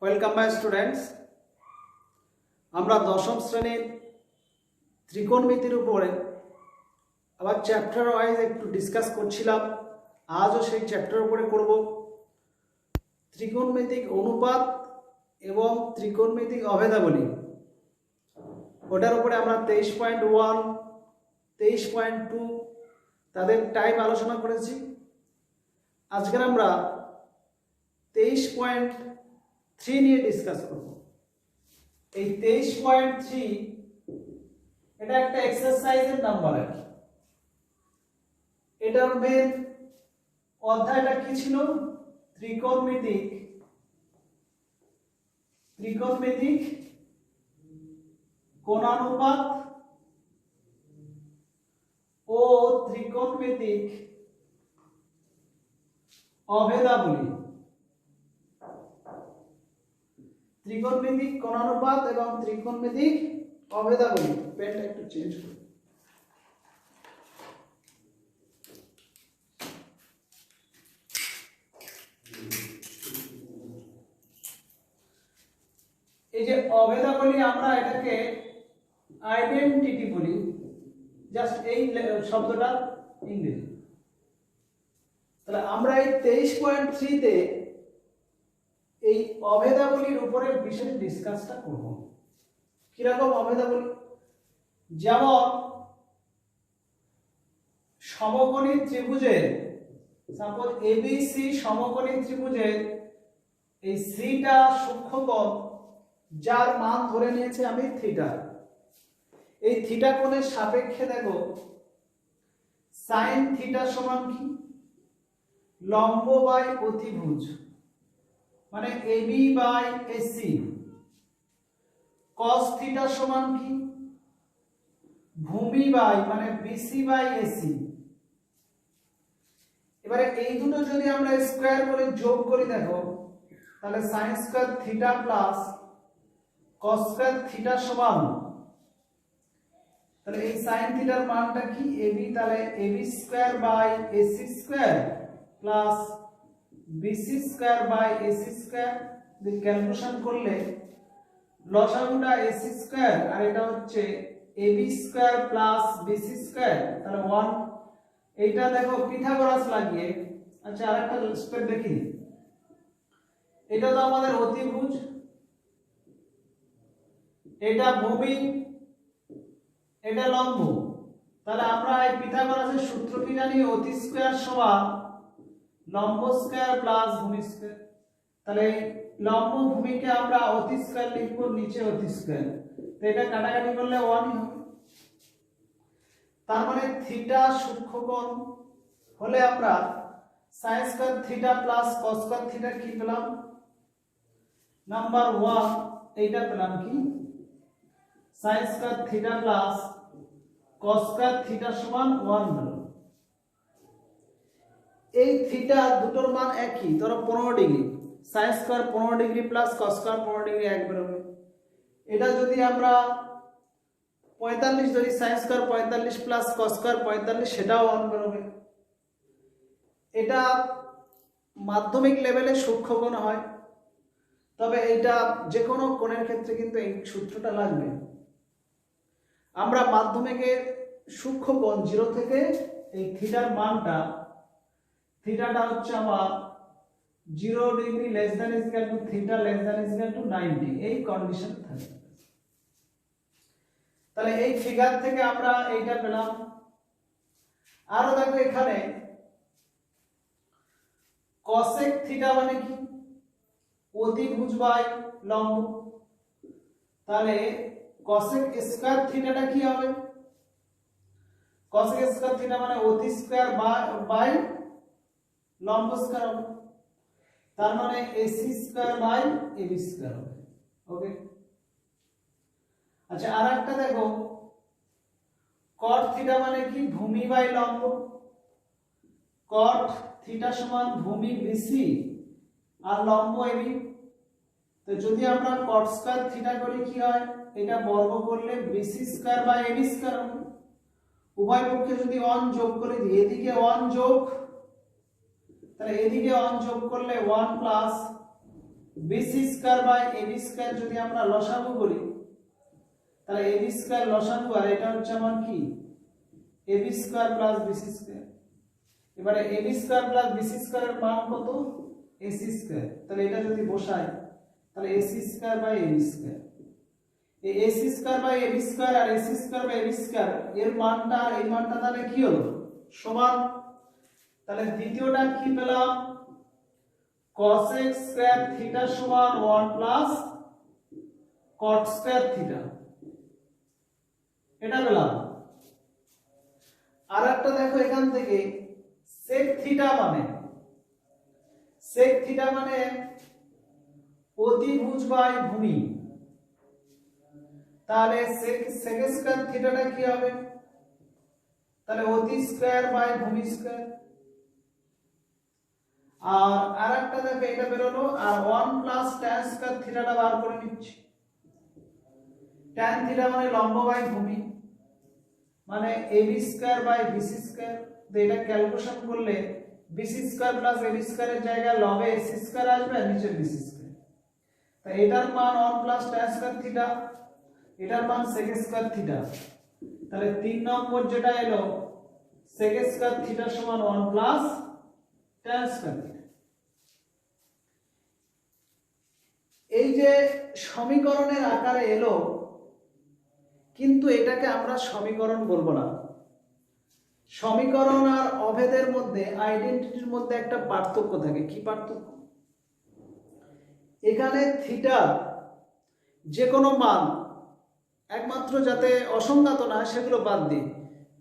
Welcome my students. আমরা দশম শ্রেণীর ত্রিকোণমিতির উপরে আবার চ্যাপ্টার ওয়াইজ একটু ডিসকাস করছিলাম। আজও সেই চ্যাপ্টার উপরে করব। ত্রিকোণমিতিক অনুপাত এবং ত্রিকোণমিতিক অভেদাবলী, ওটার উপরে আমরা 23.1, 23.2 তাদের টাইপ আলোচনা করেছি। আজকের আমরা 23.3 নিয়ে ডিসকাস করব। এই 23.3 এটা একটা এক্সারসাইজের নাম্বার আর কি। এটার মেন অধ্যায়টা কি ছিল? ত্রিকোণমিতিক কোণানুপাত ও ত্রিকোণমিতিক অভেদাবলী। ত্রিকোণমিতিক কোণানুপাত এবং ত্রিকোণমিতিক অভেদাবলী। পেনটা একটু চেঞ্জ করুন। এই যে অভেদাবলী, আমরা এটাকে আইডেন্টিটি বলি, জাস্ট এই শব্দটা ইংরেজি। তাহলে আমরা এই 23.3 তে এই অভেদাবলীর উপরে বিশেষ ডিসকাসটা করব। কিরকম অভেদাবলী? যেমন সমকোণী ত্রিভুজের, সাপোজ এবিসি সমকোণী ত্রিভুজের এই সিটা সূক্ষ্মকোণ, যার মান ধরে নিয়েছে আমি থিটা। এই থিটা কোণের সাপেক্ষে দেখো সাইন থিটা সমান কি? লম্ব বাই অতিভুজ, মানে AB by AC. Cos theta সমান কি? ভূমি বাই, মানে বিসি বাই এসি। এবারে এই দুটো যদি আমরা স্কয়ার করে যোগ করি, দেখো তাহলে sine square theta plus cos square theta সমান, তাহলে এই সাইন থিটার মানটা কি? এবি, তাহলে AB square by AC square plus BC square by AC square. Calculation করলে লসাগুটা এসি স্কয়ার আর এটা হচ্ছে AB square plus BC square, তাহলে 1। এইটা দেখো পিথাগোরাস লাগিয়ে, আচ্ছা আরেকটা স্টেপ দেখি। এটা তো আমাদের অতিভুজ, এটা ভূমি, এটা লম্ব। তাহলে আমরা এই পিথাগোরাসের সূত্র কি জানি? অতি স্কয়ার সমান লম্ব স্কয়ার প্লাস ভূমি স্কয়ার। তাহলে লম্ব ভূমিকে আমরা অতি স্কয়ার লিখব, নিচে অতি স্কয়ার, তো এটা কাটাকাটি করলে 1 ই হবে। তার মানে থিটা সূক্ষ্মকোণ হলে আমরা sin square theta plus cos square theta কি পেলাম? নাম্বার 1 এইটা পেলাম কি? sin square theta plus cos square theta সমান 1 হলো। এই থিটা দুটোর মান একই, ধরো 15 degree. sin square 15 degree plus cos square 15 degree এক বেরোবে। এটা যদি আমরা 45 ধরি, sin square 45 plus cos square 45, সেটাও 1 বেরোবে। এটা মাধ্যমিক লেভেলে সূক্ষ্মকোণ হয়, তবে এটা যে কোনো কোণের ক্ষেত্রে কিন্তু এই সূত্রটা লাগবে। আমরা মাধ্যমিকের সূক্ষ্মকোণ 0 থেকে এই থিটার মানটা, থিটাটা হচ্ছে আমার 0 degree less than is equal two theta less than is equal two 90, এই কন্ডিশন থাকে। তাহলে এই ফিগার থেকে আমরা এইটা পেলাম। আরো দেখো এখানে cosec থিটা মানে কি? অতিভুজ বাই লম্ব। তাহলে cosec স্কয়ার থিটাটা কি হবে? cosec স্কয়ার থিটা মানে অতি স্কয়ার বাই লম্ব স্কয়ার হবে। তার মানে ac square by ab square হবে। ওকে, আচ্ছা আরেকটা দেখো, cot থিটা মানে কি? ভূমি বাই লম্ব। cot থিটা সমান ভূমি বিসি আর লম্ব এবি। তো যদি আমরা cot স্কয়ার থিটা করি কি হয়? এটা বর্গ করলে BC square by AB square হবে। উভয় পক্ষে যদি 1 যোগ করে দিই, এদিকে 1 যোগ, তাহলে এদিকে 1 যোগ করলে 1 plus BC square by AB square যদি আমরা লসাগু করি তাহলে এবি স্কয়ার লসাগু আর এটা হচ্ছে আমার কি AB square plus BC square. এবারে এবি স্কয়ার প্লাস বিসি স্কয়ারের মান কত এসি স্কয়ার, তাহলে এটা যদি বসাই তাহলে AC square by AB square. এই AC square by AB square আর AC square by AB square এর মানটা আর এই মানটা তাহলে কি হলো সমান। তাহলে দ্বিতীয়টা কি পেলাম cos x স্কয়ার থিটা সমান 1 প্লাস cot স্কয়ার থিটা, এটা পেলাম। আর একটা দেখো এখান থেকে sec থিটা মানে অতিভুজ বাই ভূমি, তাহলে sec স্কয়ার থিটাটা কি হবে তাহলে অতি স্কয়ার বাই ভূমি স্কয়ার। আর আরেকটা দেখো এটা বেরোলো আর 1 প্লাস tan স্কয়ার থিটাটা বার করে নিচ্ছি। tan থিটা মানে লম্ব বাই ভূমি মানে ab square by bc square. তো এটা ক্যালকুলেশন করলে bc square plus ab square এর জায়গায় লবে ac স্কয়ার আসবে আর নিচে bc স্কয়ার। তাই এটার মান 1 প্লাস tan স্কয়ার থিটা, এটার মান sec স্কয়ার থিটা। তাহলে 3 নম্বর যেটা এলো sec স্কয়ার থিটা সমান 1 প্লাস tan স্কয়ার থিটা। এই যে সমীকরণের আকারে এলো, কিন্তু এটাকে আমরা সমীকরণ বলবো না। সমীকরণ আর অভেদের মধ্যে আইডেন্টিটির মধ্যে একটা পার্থক্য থাকে। কি পার্থক্য? এখানে থিটা যে কোনো মান একমাত্র যাতে অসংজ্ঞাত না সেগুলো বাদ দিই,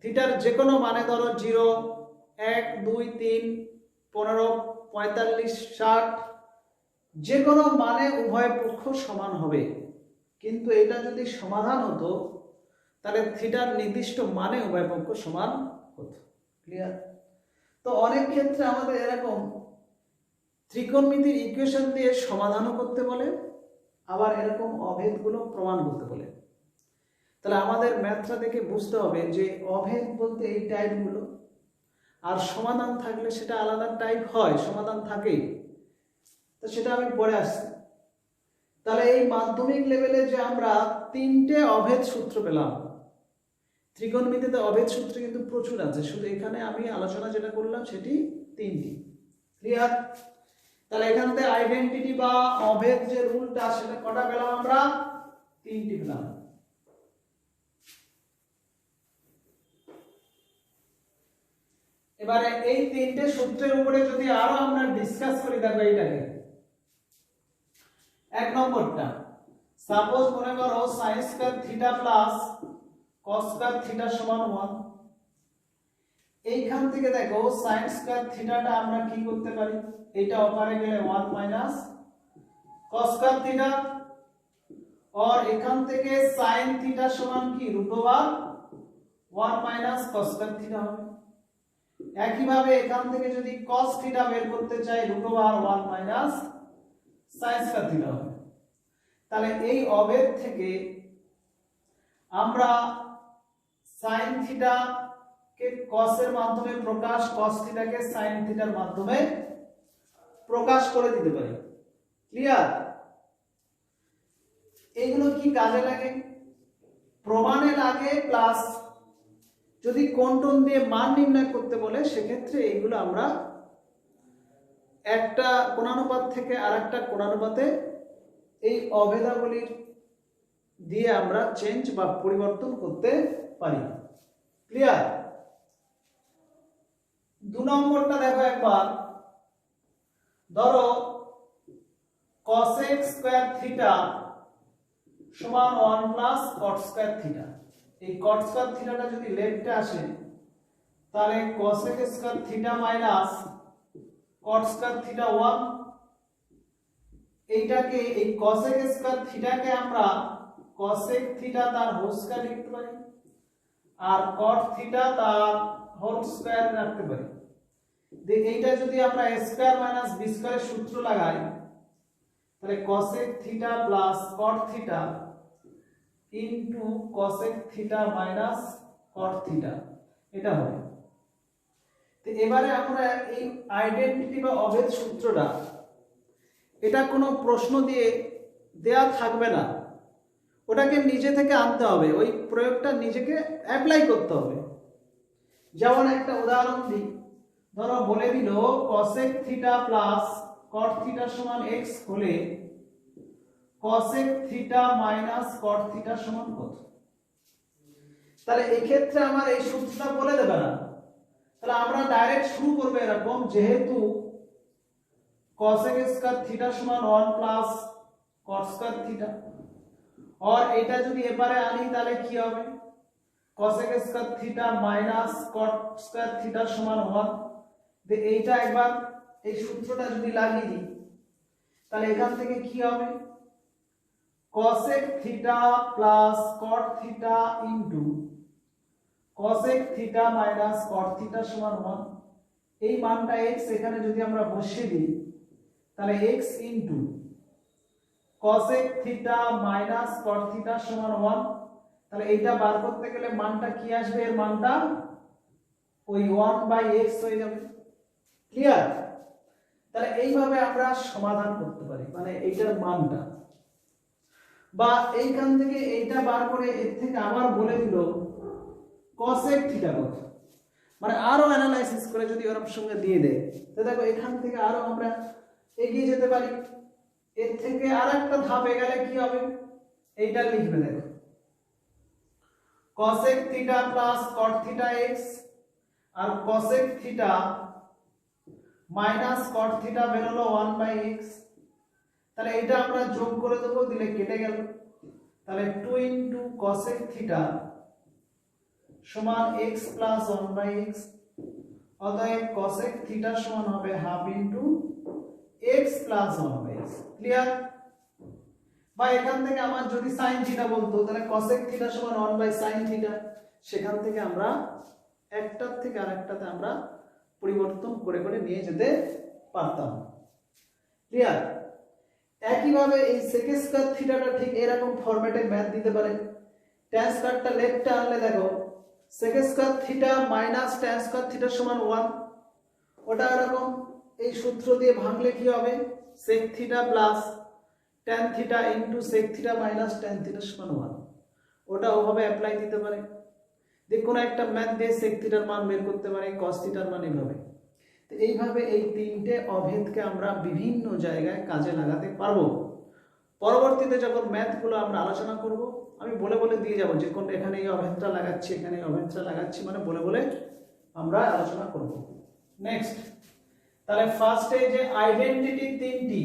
থিটার যে কোনো মানে ধরো 0 1 2 3 15 45 60 যে কোনো মানে উভয় পক্ষ সমান হবে। কিন্তু এটা যদি সমাধান হতো তাহলে থিটার নির্দিষ্ট মানে উভয় পক্ষ সমান হতো। ক্লিয়ার? তো অনেক ক্ষেত্রে আমাদের এরকম ত্রিকোণমিতির ইকুয়েশন দিয়ে সমাধানও করতে বলে, আবার এরকম অভেদগুলো প্রমাণ করতে বলে। তাহলে আমাদের ম্যাথটা দেখে বুঝতে হবে যে অভেদ বলতে এই টাইপগুলো, আর সমাধান থাকলে সেটা আলাদা টাইপ হয়, সমাধান থাকেই। তো সেটা আমি পরে আসছি। তাহলে এই মাধ্যমিক লেভেলে যে আমরা 3টে অভেদ সূত্র পেলাম, ত্রিকোণমিতিতে অভেদ সূত্র কিন্তু প্রচুর আছে, শুধু এখানে আমি আলোচনা যেটা করলাম সেটি 3টি। ক্লিয়ার? তাহলে এখান থেকে আইডেন্টিটি বা অভেদ যে রুলটা সেটা কটা পেলাম আমরা? 3টি পেলাম। এবারে এই 3টে সূত্রের উপরে যদি আরো আমরা ডিসকাস করি, দেখো এইটাকে 1 নম্বরটা সাপোজ মনে করো sin square theta plus cos square theta সমান 1। এইখান থেকে দেখো sin স্কয়ার থিটাটা আমরা কি করতে পারি, এটা ওপারে গেলে 1 মাইনাস cos স্কয়ার থিটা, আর এখান থেকে sin থিটা সমান কি √1 মাইনাস cos স্কয়ার থিটা হবে। একইভাবে এখান থেকে যদি cos থিটা বের করতে চাই √1 মাইনাস sin স্কয়ার থিটা হবে। তাহলে এই অভেদ থেকে আমরা sin থিটা কে cos এর মাধ্যমে প্রকাশ, cos থিটা কে sin থিটার মাধ্যমে প্রকাশ করে দিতে পারি। ক্লিয়ার? এগুলো কি কাজে লাগে? প্রমাণে লাগে, প্লাস যদি কোণ দিয়ে মান নির্ণয় করতে বলে সেক্ষেত্রে এইগুলো আমরা একটা কোণানুপাত থেকে আরেকটা কোণানুপাতে এই অভেদাবলীর দিয়ে আমরা চেঞ্জ বা পরিবর্তন করতে পারি। ক্লিয়ার? 2 নম্বরটা দেখো একবার, ধরো cos x স্কয়ার থিটা সমান 1 প্লাস cot স্কয়ার থিটা। এই cot স্কয়ার থিটাটা যদি লেফটে আসে তাহলে cos x square theta minus cot square theta 1। এইটাকে এই cos x স্কয়ার থিটাকে আমরা cos x থিটা তার হোল স্কয়ার লিখতে পারি, আর cot থিটা তার হোল স্কয়ার রাখতে পারি। এইটা যদি আমরা a স্কয়ার মাইনাস b স্কয়ারের সূত্র লাগাই তাহলে cos x theta plus cot theta into cos x theta minus cot theta, এটা হবে। তো এবারে আমরা এই আইডেন্টিটি বা অভেদ সূত্রটা এটা কোনো প্রশ্ন দিয়ে দেয়া থাকবে না, ওটাকে নিজে থেকে আনতে হবে, ওই প্রয়োগটা নিজেকে অ্যাপ্লাই করতে হবে। যেমন একটা উদাহরণ দিই, ধরো বলে দিল cosec theta plus cot theta সমান x হলে cosec theta minus cot theta সমান কত। তাহলে এই ক্ষেত্রে আমার এই সূত্রটা বলে দেবে না, তাহলে আমরা ডাইরেক্ট শুরু করব এরকম, যেহেতু cosec স্কয়ার থিটা সমান 1 প্লাস cot স্কয়ার থিটা, और এটা যদি এবারে আনি তাহলে কি হবে, cosec square theta minus cot square theta সমান 1। তো এইটা একবার এই সূত্রটা যদি লাগিয়ে দিই তাহলে এখান থেকে কি হবে, cosec theta plus cot theta into cosec theta minus cot theta সমান 1। এই মানটা x এখানে যদি আমরা বসিয়ে দিই তাহলে x into cosec theta minus cot theta সমান 1। তাহলে এইটা বার করতে গেলে মানটা কি আসবে, এর মানটা ওই 1/x হয়ে যাবে। ক্লিয়ার? তাহলে এইভাবে আমরা সমাধান করতে পারি, মানে এইটার মানটা, বা এইখান থেকে এইটা বার করে এর থেকে আবার বলে দিল cosec থিটা কত, মানে আরো অ্যানালাইসিস করে যদি ওর সঙ্গে দিয়ে দেয়, তো দেখো এখান থেকে আরো আমরা এগিয়ে যেতে পারি। এর থেকে আরেকটা ধাপে গেলে কি হবে, এইটা লিখবে, দেখো cosec theta plus cot theta x আর cosec theta minus cot theta বেরোলো 1/x। তাহলে এটা আমরা যোগ করে দেবো, দিলে কেটে গেল। তাহলে 2 ইনটু cosec থিটা সমান x প্লাস 1/x, অতএব cosec থিটা সমান হবে half into x plus 1/x। Clear? বা এখান থেকে আমার যদি sin থিটা বলতো তাহলে cosec থিটা সমান 1/sin থিটা, সেখান থেকে আমরা একটার থেকে আরেকটাতে আমরা পরিবর্তন করে করে নিয়ে যেতে পারতাম। ক্লিয়ার? একইভাবে এই sec স্কয়ার থিটাটা ঠিক এরকম ফরম্যাটে ম্যাথ দিতে পারে। tan স্কয়ারটা লেফটে আনলে দেখো sec square theta minus tan square theta সমান 1, ওটা এরকম এই সূত্র দিয়ে ভাঙলে কি হবে, sec theta plus tan theta into sec theta minus tan theta সমান 1, ওটা ওভাবে অ্যাপ্লাই দিতে পারে। দেখুন একটা ম্যাথ দিয়ে sec থিটার মান বের করতে পারে, cos থিটার মান এইভাবে। তো এইভাবে এই তিনটে অভেদকে আমরা বিভিন্ন জায়গায় কাজে লাগাতে পারবো। পরবর্তীতে যখন ম্যাথগুলো আমরা আলোচনা করব আমি বলে বলে দিয়ে যাব যে কোন এখানে এই অভেদটা লাগাচ্ছি, এখানে এই অভেদটা লাগাচ্ছি, মানে বলে বলে আমরা আলোচনা করব। নেক্সট, তাহলে ফার্স্টে যে আইডেন্টিটি তিনটি,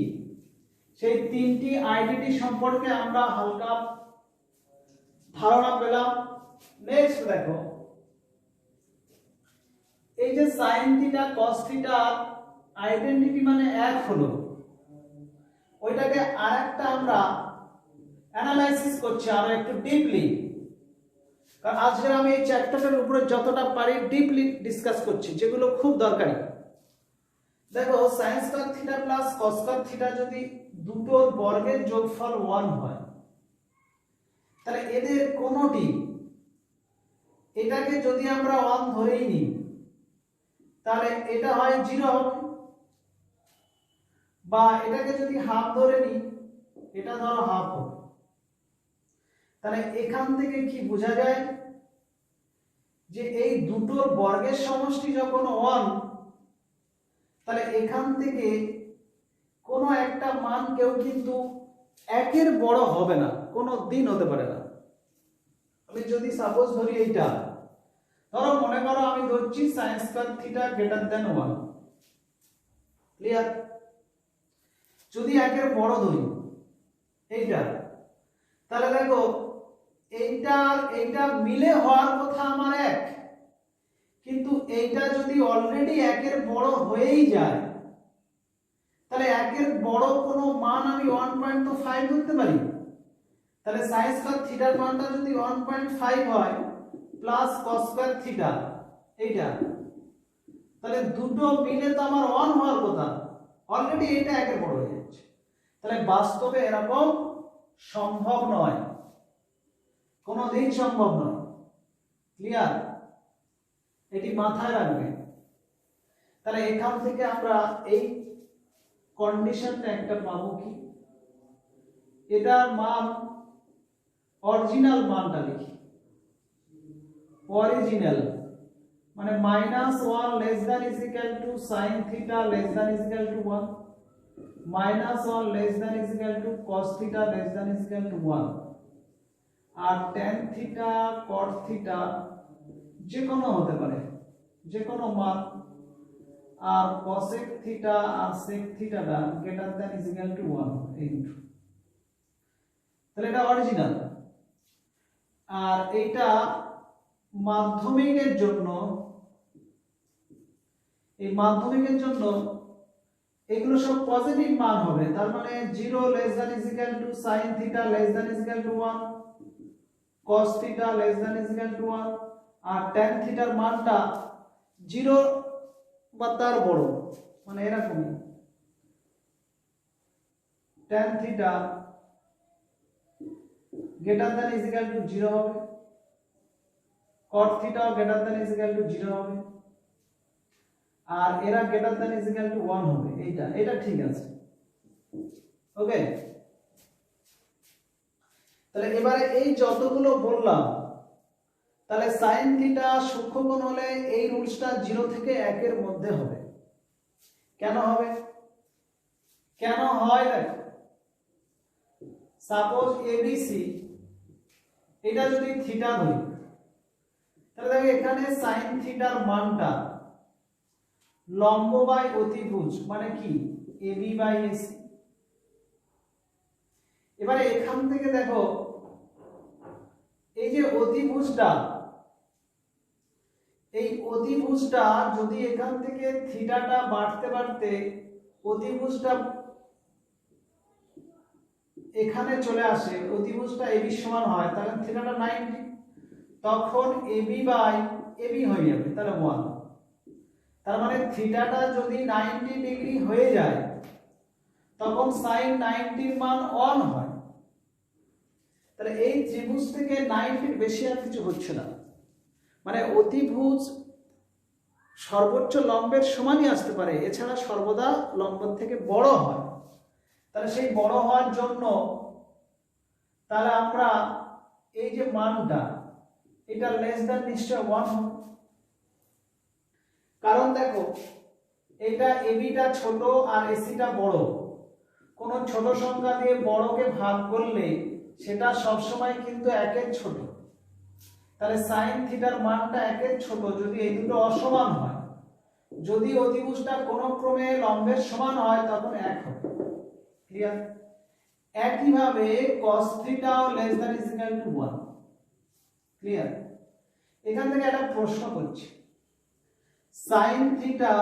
সেই তিনটি আইডেন্টিটি সম্পর্কে আমরা হালকা ধারণা পেলাম। নেক্সট দেখো, এই যে sin theta cos theta identity মানে এক হলো, ওইটাকে আরেকটা আমরা অ্যানালাইসিস করছি আরো একটু ডিপলি, কারণ আজকে আমি এই চ্যাপ্টারের উপরে যতটা পারি ডিপলি ডিসকাস করছি, যেগুলো খুব দরকারি। দেখো sin square theta plus cos square theta যদি দুটোর বর্গের যোগফল 1 হয়, তাহলে এদের কোনটি, এটাকে যদি আমরা 1 ধরেই নিই তাহলে এটা হয় 0 হবে, বা এটাকে যদি হাফ ধরে নিই এটা ধরো হাফ হবে। তাহলে এখান থেকে কি বোঝা যায় যে এই দুটোর বর্গের সমষ্টি যখন 1, তাহলে এখান থেকে কোনো একটা মান কেউ কিন্তু একের বড় হবে না, কোনো দিন হতে পারে না। আমি যদি সাপোজ ধরি এইটা, ধরো মনে করো আমি ধরছি sin square theta greater than 1। Clear? যদি একের বড় ধরি এইটা, তাহলে দেখো এইটা এইটা মিলে হওয়ার কথা আমার 1, কিন্তু এইটা যদি অলরেডি একের বড় হয়েই যায় তাহলে একের বড় কোনো মান আমি 1.5 ধরতে পারি। তাহলে sin স্কয়ার থিটার মানটা যদি 1.5 হয় প্লাস cos স্কয়ার থিটা এইটা, তাহলে দুটো মিলে তো আমার 1 হওয়ার কথা, অলরেডি এটা একের বড় হয়ে যাচ্ছে। তাহলে বাস্তবে এরকম সম্ভব নয়, কোনোদিন সম্ভব নয়। ক্লিয়ার? এটি মাথায় রাখবে। তাহলে এখান থেকে আমরা এই কন্ডিশনটা একটা পাবো কি, এটার মান অরিজিনাল মানটা লিখি, অরিজিনাল মানে -1 less than is equal to sin theta less than is equal to 1, -1 less than is equal to cos theta less than is equal to 1, আর tan থিটা cot থিটা যে কোনো হতে পারে, যে কোনো মান, আর cosec থিটা আর sec থিটাটা greater than is equal to 1, এই দুটো। তাহলে এটা অরিজিনাল। আর এইটা মাধ্যমিকের জন্য, এই মাধ্যমিকের জন্য এগুলো সব পজিটিভ মান হবে, তার মানে 0 less than is equal to sin theta less than is equal to 1, cos theta less than is equal to 1, আর tan থিটার মানটা 0 বা তার বড়, মানে এরকমই tan theta greater than is equal to 0 হবে, cot থিটাও greater than is equal to 0 হবে, আর এরা greater than is equal to 1 হবে। এটা ঠিক আছে, ওকে। তাহলে এবারে এই যতগুলো বললাম, তাহলে sin থিটা সূক্ষ্মকোণ হলে এই রুলসটা 0 থেকে 1 এর মধ্যে হবে। কেন হবে, কেন হয় দেখো, সাপোজ ABC এটা যদি থিটা ধরি, তাহলে দেখো এখানে sin থিটার মানটা লম্ব বাই অতিভুজ মানে কি AB বাই AC। এবারে এখান থেকে দেখো এই যে অতিভুজটা, এই অতিভুজটা যদি এখান থেকে থিটাটা বাড়তে বাড়তে অতিভুজটা এখানে চলে আসে, অতিভুজটা AB সমান হয়, তাহলে থিটাটা 90, তখন AB বাই AB হয়ে যাবে, তাহলে 1। তার মানে থিটাটা যদি 90 ডিগ্রি হয়ে যায় তখন sin 90 এর মান 1 হয়। তাহলে এই ত্রিভুজ থেকে 90 এর বেশি আর কিছু হচ্ছে না, মানে অতিভুজ সর্বোচ্চ লম্বের সমানই আসতে পারে, এছাড়া সর্বদা লম্বের থেকে বড় হয়। তাহলে সেই বড় হওয়ার জন্য তাহলে আমরা এই যে মানটা এটা লেস দ্যান নিশ্চয় 1 হবে, কারণ দেখো এটা এবি টা ছোট আর এসি টা বড়, কোন ছোট সংখ্যা দিয়ে বড়কে ভাগ করলে সেটা সব সময় কিন্তু 1 এর ছোট। তাহলে sin থিটার মানটা 1 এর ছোট যদি এই দুটো অসমান হয়, যদি অতিভুজটা কোনো ক্রমে লম্বের সমান হয় তখন 1 হবে। ক্লিয়ার? একইভাবে cos থিটাও less than is equal to 1। Clear? এখান থেকে একটা প্রশ্ন করছি, sin থিটা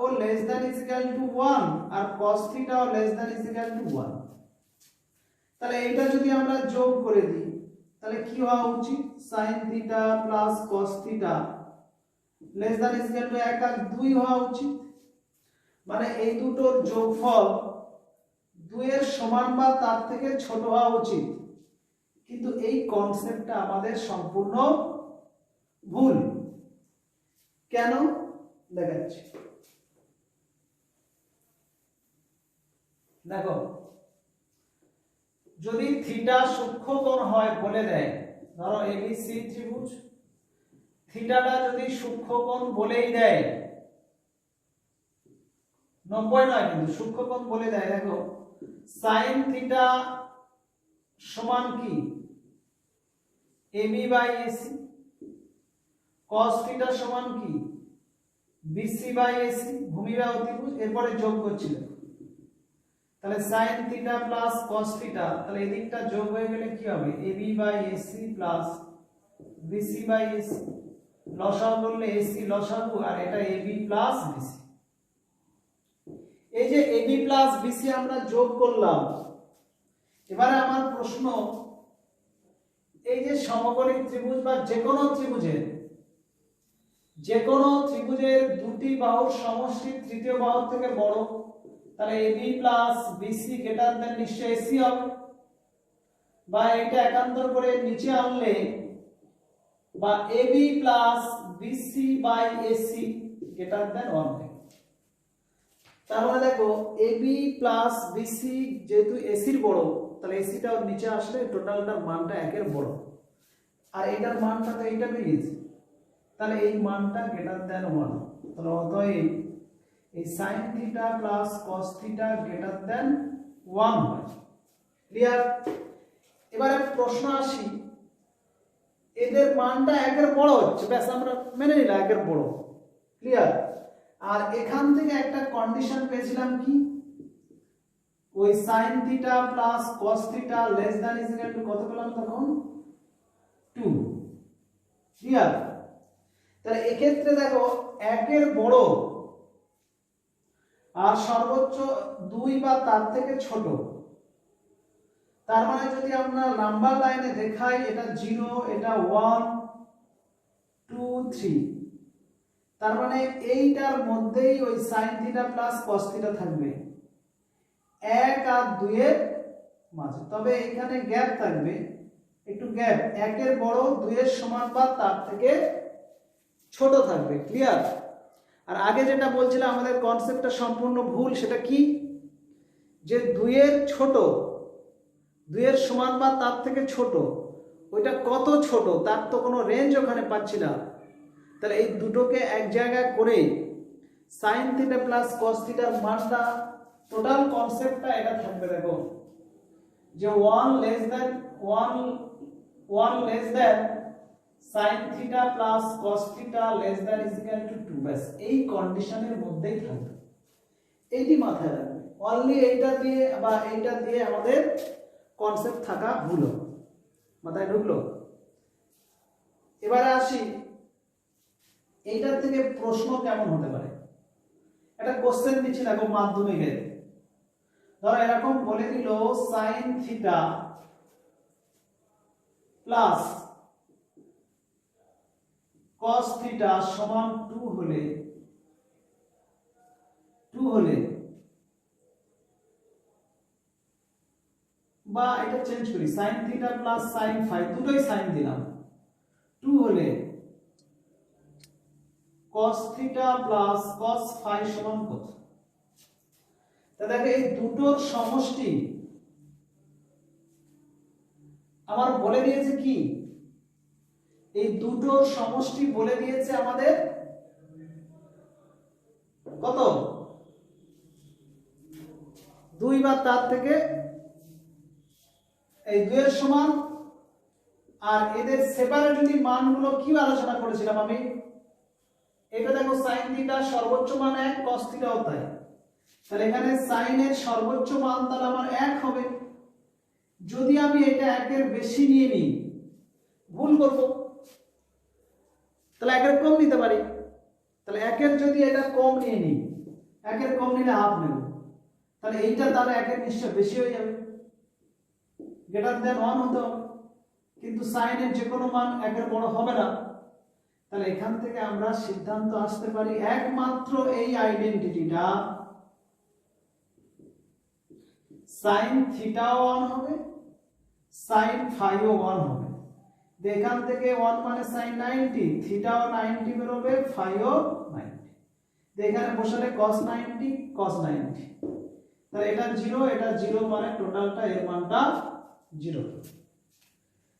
ও less than is equal to 1 আর cos থিটাও less than is equal to 1, তাহলে এটা যদি আমরা যোগ করে দিই তাহলে কি হওয়া উচিত, sin theta plus cos theta less than is equal to 1 আর 2 হওয়া উচিত। মানে এই দুটোর যোগফল 2 এর সমান বা তার থেকে ছোট হওয়া উচিত, কিন্তু এই কনসেপ্টটা আমাদের সম্পূর্ণ ভুল। কেন দেখাচ্ছি, দেখো যদি থিটা সূক্ষ্মকোণ হয় বলে দেয়, ধরো এবিসি ত্রিভুজ, থিটাটা যদি সূক্ষ্মকোণ বলেই দেয়, 90 নয় কিন্তু সূক্ষ্মকোণ বলে দেয়, দেখো sin থিটা সমান কি AB by AC, cos theta সমান কি বিসি বাই এসি, ভূমি বা অতিভুজ, এরপরে যোগ করছিল, তাহলে sin theta plus cos theta, তাহলে এই দিকটা যোগ হয়ে গেলে কি হবে AB by AC plus BC by AC, লসাগু করলে এসি লসাগু আর এটা এবি প্লাস বিসি। এই যে এবি প্লাস বিসি আমরা যোগ করলাম, এবারে আমার প্রশ্ন, এই যে সমকোণী ত্রিভুজ বা যে কোনো ত্রিভুজের দুটি বাহুর সমষ্টি তৃতীয় বাহুর থেকে বড়, তাহলে AB plus BC greater than নিশ্চয়ই এসি হবে, বা এটা একান্তর করে নিচে আনলে বা AB plus BC by AC greater than 1 হবে। তার মানে দেখো এবি প্লাস বিসি যেহেতু এসির বড়, তাহলে এসিটা ওর নিচে আসলে টোটালটার মানটা একের বড়, আর এটার মানটা তো এইটা বেরিয়েছে, তাহলে এই মানটা গ্রেটার দেন 1। তাহলে অতএব এই sin theta plus cos theta greater than 1 হয়। ক্লিয়ার? এবারে প্রশ্ন আসি, এদের মানটা একের বড় হচ্ছে, ব্যাস আমরা মেনে নিলাম একের বড়। ক্লিয়ার? আর এখান থেকে একটা কন্ডিশন পেয়েছিলাম কি, ওই sin theta plus cos theta less than equal to কত পেলাম তখন 2। ক্লিয়ার? তাহলে এক্ষেত্রে দেখো একের বড় আর সর্বোচ্চ 2 বা তার থেকে ছোট, তার মানে যদি আমরা নাম্বার লাইনে দেখাই এটা 0, এটা 1, 2, 3, তার মানে এইটার মধ্যেই ওই sin theta plus cos theta থাকবে 1 আর 2 এর মাঝে। তবে এখানে গ্যাপ থাকবে, একটু গ্যাপ, একের বড় 2 এর সমান বা তার থেকে ছোট থাকবে। ক্লিয়ার? আর আগে যেটা বলছিলাম আমাদের কনসেপ্টটা সম্পূর্ণ ভুল, সেটা কি, যে 2 এর ছোট, 2 এর সমান বা তার থেকে ছোট, ওইটা কত ছোট তার তো কোনো রেঞ্জ ওখানে পাচ্ছি না। তাহলে এই দুটোকে এক জায়গায় করে sin থিটা প্লাস cos থিটার মানটা, টোটাল কনসেপ্টটা এটা থাকবে। দেখো যে 1 less than sin theta plus cos theta less than equal to 2, ব্যাস এই কন্ডিশনের মধ্যেই থাকবে। এইটি মাথায় রাখবে, অনলি এইটা দিয়ে বা এইটা দিয়ে আমাদের কনসেপ্ট থাকা ভুল, মাথায় ঢুকলো? এবারে আসি এইটার থেকে প্রশ্ন কেমন হতে পারে। একটা কোশ্চেন দিচ্ছি দেখো মাধ্যমিকের, ধরো এরকম বলে দিল sin theta plus cos theta সমান 2 হলে বা এটা চেঞ্জ করি sin theta plus sin phi, দুটোই sin দিলাম, 2 হলে cos theta plus cos phi সমান কত? তা দেখো এই দুটোর সমষ্টি আমার বলে দিয়েছে কি, এই দুটোর সমষ্টি বলে দিয়েছে আমাদের কত, 2 বা তার থেকে, এই 2 এর সমান। আর এদের সেপারেটলি মানগুলো কি আলোচনা করেছিলাম আমি, এটা দেখো sin থিটা সর্বোচ্চ মান 1, cos থিটাও তাই, তাহলে এখানে sin এর সর্বোচ্চ মান তাহলে আমার 1 হবে। যদি আমি এটা 1 এর বেশি নিয়ে নিই ভুল করব, তাহলে 1 এর কম নিতে পারি, তাহলে 1 এর যদি এটা কম নিয়ে নিই, 1 এর কম নিলে হাফ নেব, তাহলে এইটা তাহলে 1 এর নিশ্চয় বেশি হয়ে যাবে, গ্রেটার দেন 1 হতে হবে। কিন্তু sin এর যে কোনো মান 1 এর বড় হবে না, তাহলে এখান থেকে আমরা সিদ্ধান্ত আসতে পারি একমাত্র এই আইডেন্টিটিটা sin থিটাও 1 হবে, sin ফাইও 1 হবে। এখান থেকে 1 মানে sin 90, থিটাও 90 বেরোবে, ফাইও 90, এখানে বসালে cos 90 cos 90, তাহলে এটা 0 এটা 0 মানে টোটালটা এর মানটা 0।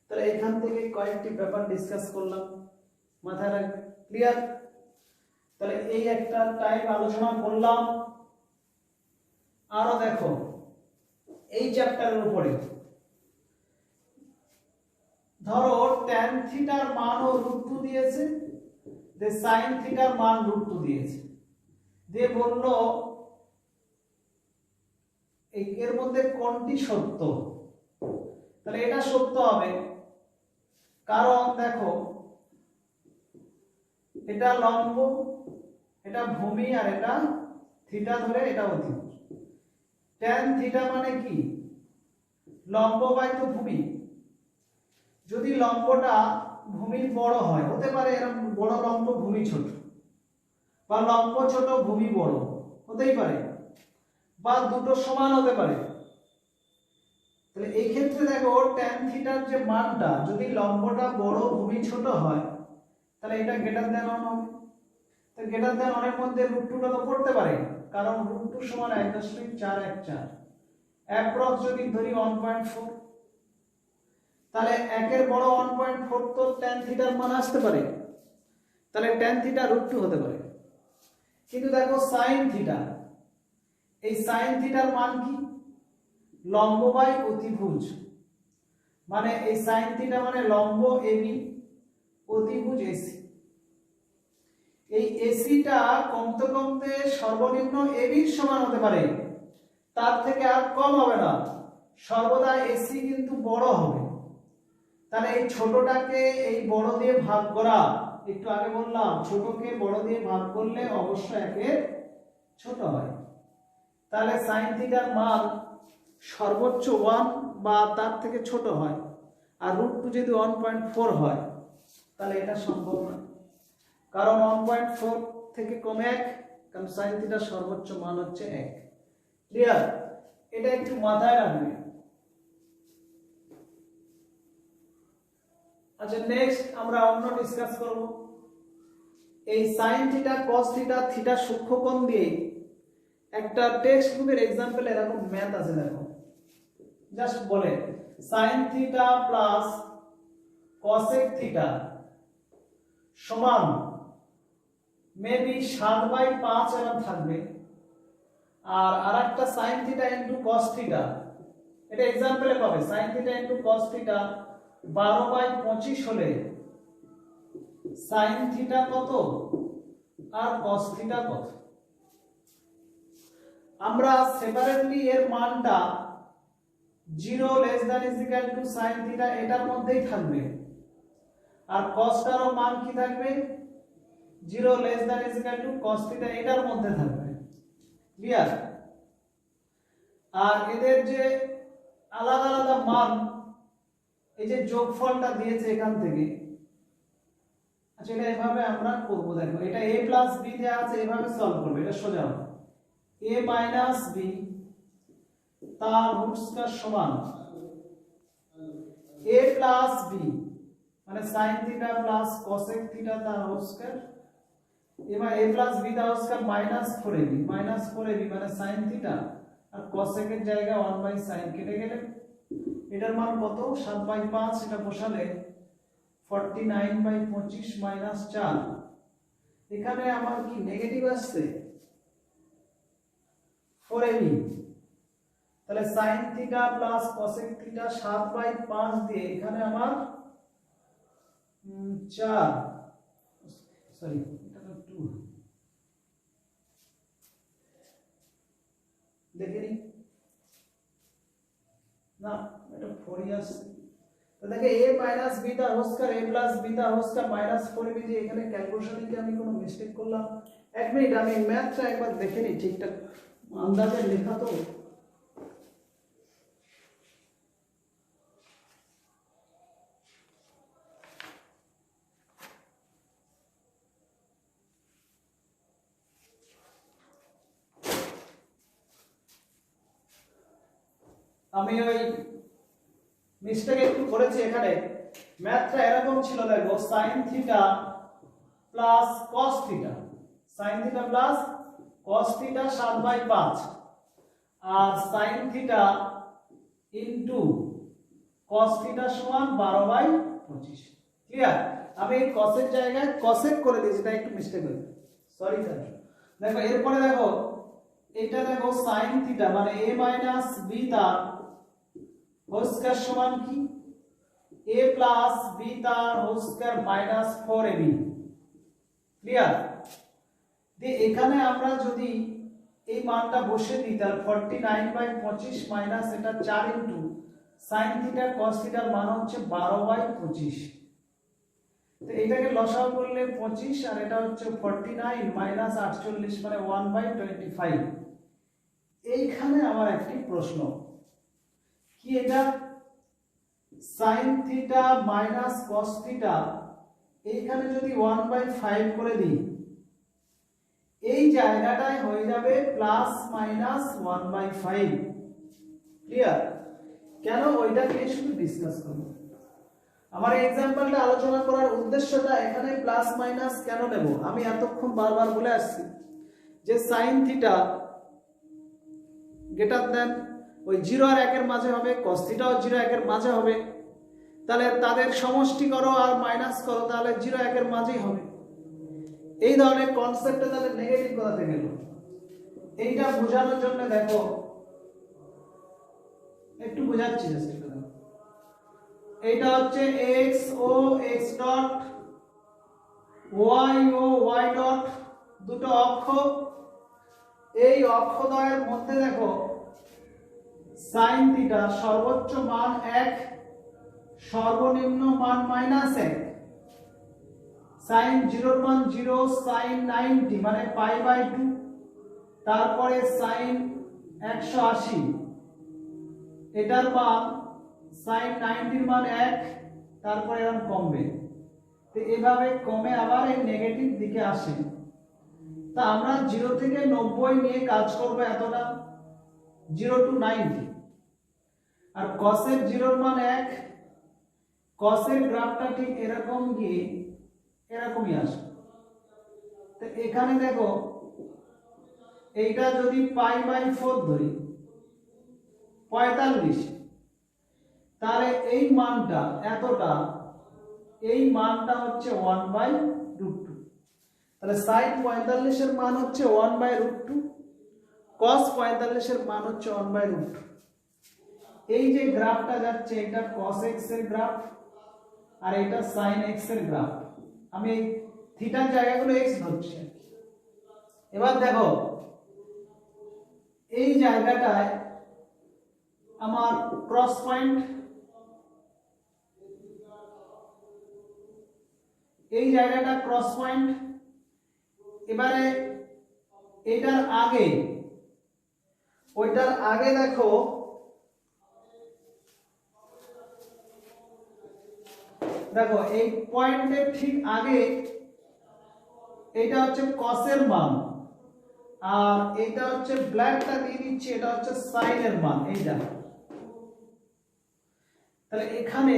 তাহলে এখান থেকে কয়েকটি ব্যাপার ডিসকাস করলাম, মাথায় রাখবে। ক্লিয়ার? তাহলে এই একটা টাইপ আলোচনা করলাম। আরো দেখো এই চ্যাপ্টারের উপরে ধরো tan থিটার মানও √2 দিয়েছে, যে sin থিটার মান √2 দিয়েছে, দিয়ে বলল এর মধ্যে কোনটি সত্য। তাহলে এটা সত্য হবে, কারণ দেখো এটা লম্ব, এটা ভূমি, আর এটা থিটা ধরে এটা অতিভুজ। tan থিটা মানে কি, লম্ব বাই তো ভূমি। যদি লম্বটা ভূমির বড় হয়, হতে পারে এরকম বড় লম্ব ভূমি ছোট, বা লম্ব ছোট ভূমি বড়, হতেই পারে, বা দুটো সমান হতে পারে। তাহলে এই ক্ষেত্রে দেখো tan থিটার যে মানটা, যদি লম্বটা বড় ভূমি ছোট হয়, তাহলে এটা গ্রেটার দেন 1 হবে। তো গ্রেটার দেন 1 এর মধ্যে √2টা তো পড়তে পারে, কারণ √2 সমান 1.414, অ্যাপ্রক্স যদি ধরি 1.4, তাহলে 1 এর বড় 1.4 তো tan থিটার মান আসতে পারে, তাহলে tan থিটা √2 হতে পারে। কিন্তু দেখো sin থিটা, এই sin থিটার মান কি? লম্ব বাই অতিভুজ, মানে এই sin থিটা মানে লম্ব AB, অতিভুজ AC। এই এসিটা কমতে কমতে সর্বনিম্ন AB এর সমান হতে পারে, তার থেকে আর কম হবে না, সর্বদা এসি কিন্তু বড় হবে। তাহলে এই ছোটটাকে এই বড় দিয়ে ভাগ করা, একটু আগে বললাম ছোটকে বড় দিয়ে ভাগ করলে অবশ্যই একের ছোট হয়। তাহলে sin থিটার মান সর্বোচ্চ 1 বা তার থেকে ছোট হয়, আর √2 যদি 1.4 হয় তাহলে এটা সম্ভব না, কারণ 1.4 থেকে কমে 1, কারণ sin থিটার সর্বোচ্চ মান হচ্ছে 1। ক্লিয়ার? এটা একটু মাথায় রাখবে। আচ্ছা, নেক্সট আমরা অন্য ডিসকাস করব। এই sin theta cos theta theta সূক্ষ্মকোণ দিয়ে একটা টেক্সট বুকের एग्जांपल এরকম ম্যাথ আছে, দেখো জাস্ট বলে sin theta plus cosec theta সমান মেবি 7/5 এরকম থাকবে, আর আরেকটা sin theta into cos theta, এটা एग्जांपल পাবে sin theta into cos theta 12/25 হলে sin থিটা কত আর cos থিটা কত। আমরা সেপারেটলি এর মানটা 0 less than is equal to sin theta এটার মধ্যেই থাকবে, আর cos টারও মান কি থাকবে 0 less than is equal to cos theta এটার মধ্যে থাকবে। ক্লিয়ার? আর এদের যে আলাদা আলাদা মান, এই যে যোগফলটা দিয়েছে এখান থেকে, আচ্ছা এটা এভাবে আমরা করব। দেখো এটা a প্লাস b দেয়া আছে, এভাবে সলভ করবে, এটা সোজা হবে a মাইনাস b তার রুট স্কয়ার সমান a প্লাস b মানে sin theta plus cosec theta তার হোল স্কয়ার, এবার a প্লাস b তার whole square minus 4ab, minus 4ab মানে sin থিটা, আর cosec এর জায়গায় 1/sin কেটে গেলে এটার মান কত 7/5, এটা বসালে 49/25 মাইনাস 4, এখানে আমার কি নেগেটিভ আসছে 4ab, তাহলে sin theta plus cosec theta 7/5 দিয়ে এখানে আমার 4, সরি এটা তো 2, দেখে নি না এটা 4 আসছে। তো দেখে a মাইনাস b তা whole square a plus b তা হোল স্কয়ার মাইনাস 4ab, যে এখানে ক্যালকুলেশনে কি আমি কোনো মিস্টেক করলাম? এক মিনিট আমি ম্যাথটা একবার দেখে নি ঠিকঠাক, আন্দাজে লেখা তো। আমি ওই মিস্টেক একটু করেছি, এখানে ম্যাথটা এরকম ছিল, দেখো sin theta plus cos theta, sin theta plus cos theta 7/5 আর sin theta into cos theta সমান 12/25। ক্লিয়ার? আমি এই cos এর জায়গায় cosec করে দিয়েছি, তাই একটু মিস্টেক হয়েছে, সরি স্যার। দেখো এরপরে দেখো এটা দেখো sin থিটা মানে a মাইনাস b তার হোল স্কয়ার সমান কি a প্লাস b তার whole square minus 4ab। Clear? দিয়ে এখানে আমরা যদি এই মানটা বসে দিই তাহলে 49/25 মাইনাস এটা 4 ইনটু sin থিটা cos থিটার মান হচ্ছে 12/25, তো এটাকে লসাগু করলে 25 আর এটা হচ্ছে 49 মাইনাস 48 মানে 1/25। এইখানে আমার একটি প্রশ্ন, কি এটা sin theta minus cos theta এইখানে যদি 1/5 করে দিই, এই জায়গাটায় হয়ে যাবে প্লাস মাইনাস 1/5। ক্লিয়ার? কেন ওইটাকে শুধু ডিসকাস করব। আমার এই एग्जांपलটা আলোচনা করার উদ্দেশ্যটা এখানে প্লাস মাইনাস কেন নেব, আমি এতক্ষণ বারবার বলে আসছি যে sin থিটা গ্রেটার দেন ওই 0 আর 1 এর মাঝে হবে, cos থিটাও 0 1 এর মাঝে হবে, তাহলে তাদের সমষ্টি করো আর মাইনাস করো, তাহলে 0 1 এর মাঝেই হবে। এই ধরনের কনসেপ্টে তাহলে নেগেটিভ কোথা থেকে এলো, এইটা বোঝানোর জন্য দেখো একটু বোঝাচ্ছি জাস্ট। এইটা হচ্ছে x ও x ডট, y ও y ডট, দুটো অক্ষ। এই অক্ষদ্বয়ের মধ্যে দেখো sin থিটা সর্বোচ্চ মান 1, সর্বনিম্ন মান -1, sin 0 এর মান 0, sin 90 মানে π/2, তারপরে sin 180 এটার মান, sin 90 এর মান 1, তারপরে এরকম কমবে। তো এইভাবে কমে আবার এই নেগেটিভ দিকে আসে। তা আমরা 0 থেকে 90 নিয়ে কাজ করব, এতটা 0 to 90। আর cos এর 0 এর মান 1, cos এর গ্রাফটা ঠিক এরকম গিয়ে এরকমই আসে। তো এখানে দেখো এইটা যদি π/4 ধরি 45, তাহলে এই মানটা এতটা, এই মানটা হচ্ছে 1/√2। তাহলে sin 45 এর মান হচ্ছে 1/√2, cos 45 এর মান হচ্ছে 1/√2। এই যে গ্রাফটা যাচ্ছে এটা cos x এর গ্রাফ আর এটা sin x এর গ্রাফ। আমি থিটার জায়গাগুলো x ধরছি। এবার দেখো এই জায়গাটায় আমার ক্রস পয়েন্ট, এই জায়গাটা ক্রস পয়েন্ট। এবারে এটার আগে, ওইটার আগে দেখো দেখো এই পয়েন্টের ঠিক আগে এটা হচ্ছে cos এর মান, আর এটা হচ্ছে ব্ল্যাকটা দিয়ে দিচ্ছি, এটা হচ্ছে sin এর মান এইটা। তাহলে এখানে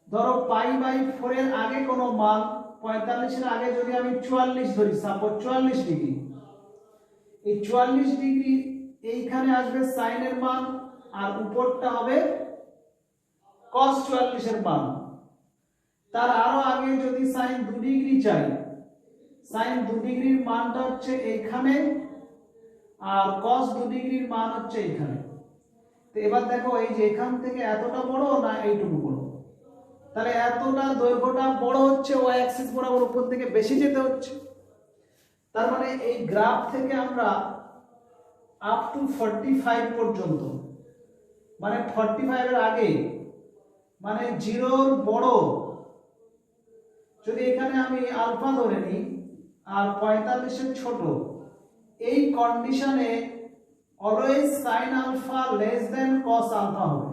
ধরো π/4 এর আগে কোনো মান, 45 এর আগে যদি আমি 44 ধরি, সাপোজ 44 ডিগ্রি, এই 44 ডিগ্রি এইখানে আসবে sin এর মান, আর উপরটা হবে cos 44 এর মান। তার আরো আগে যদি sin 2 ডিগ্রি চাই, sin 2 ডিগ্রির মানটা হচ্ছে এইখানে, আর cos 2 ডিগ্রির মান হচ্ছে এইখানে। তো এবার দেখো এই যে এখান থেকে এতটা বড় না এইটুকু বড়, তাহলে এতটা দৈর্ঘ্যটা বড় হচ্ছে, y অ্যাক্সিস বরাবর উপর থেকে বেশি যেতে হচ্ছে। তার মানে এই গ্রাফ থেকে আমরা আপ টু 45 পর্যন্ত, মানে 45 এর আগে, মানে 0 বড়, যদি এখানে আমি আলফা ধরে নিই আর 45 এর ছোট, এই কন্ডিশনে always sin alpha less than cos alpha হবে,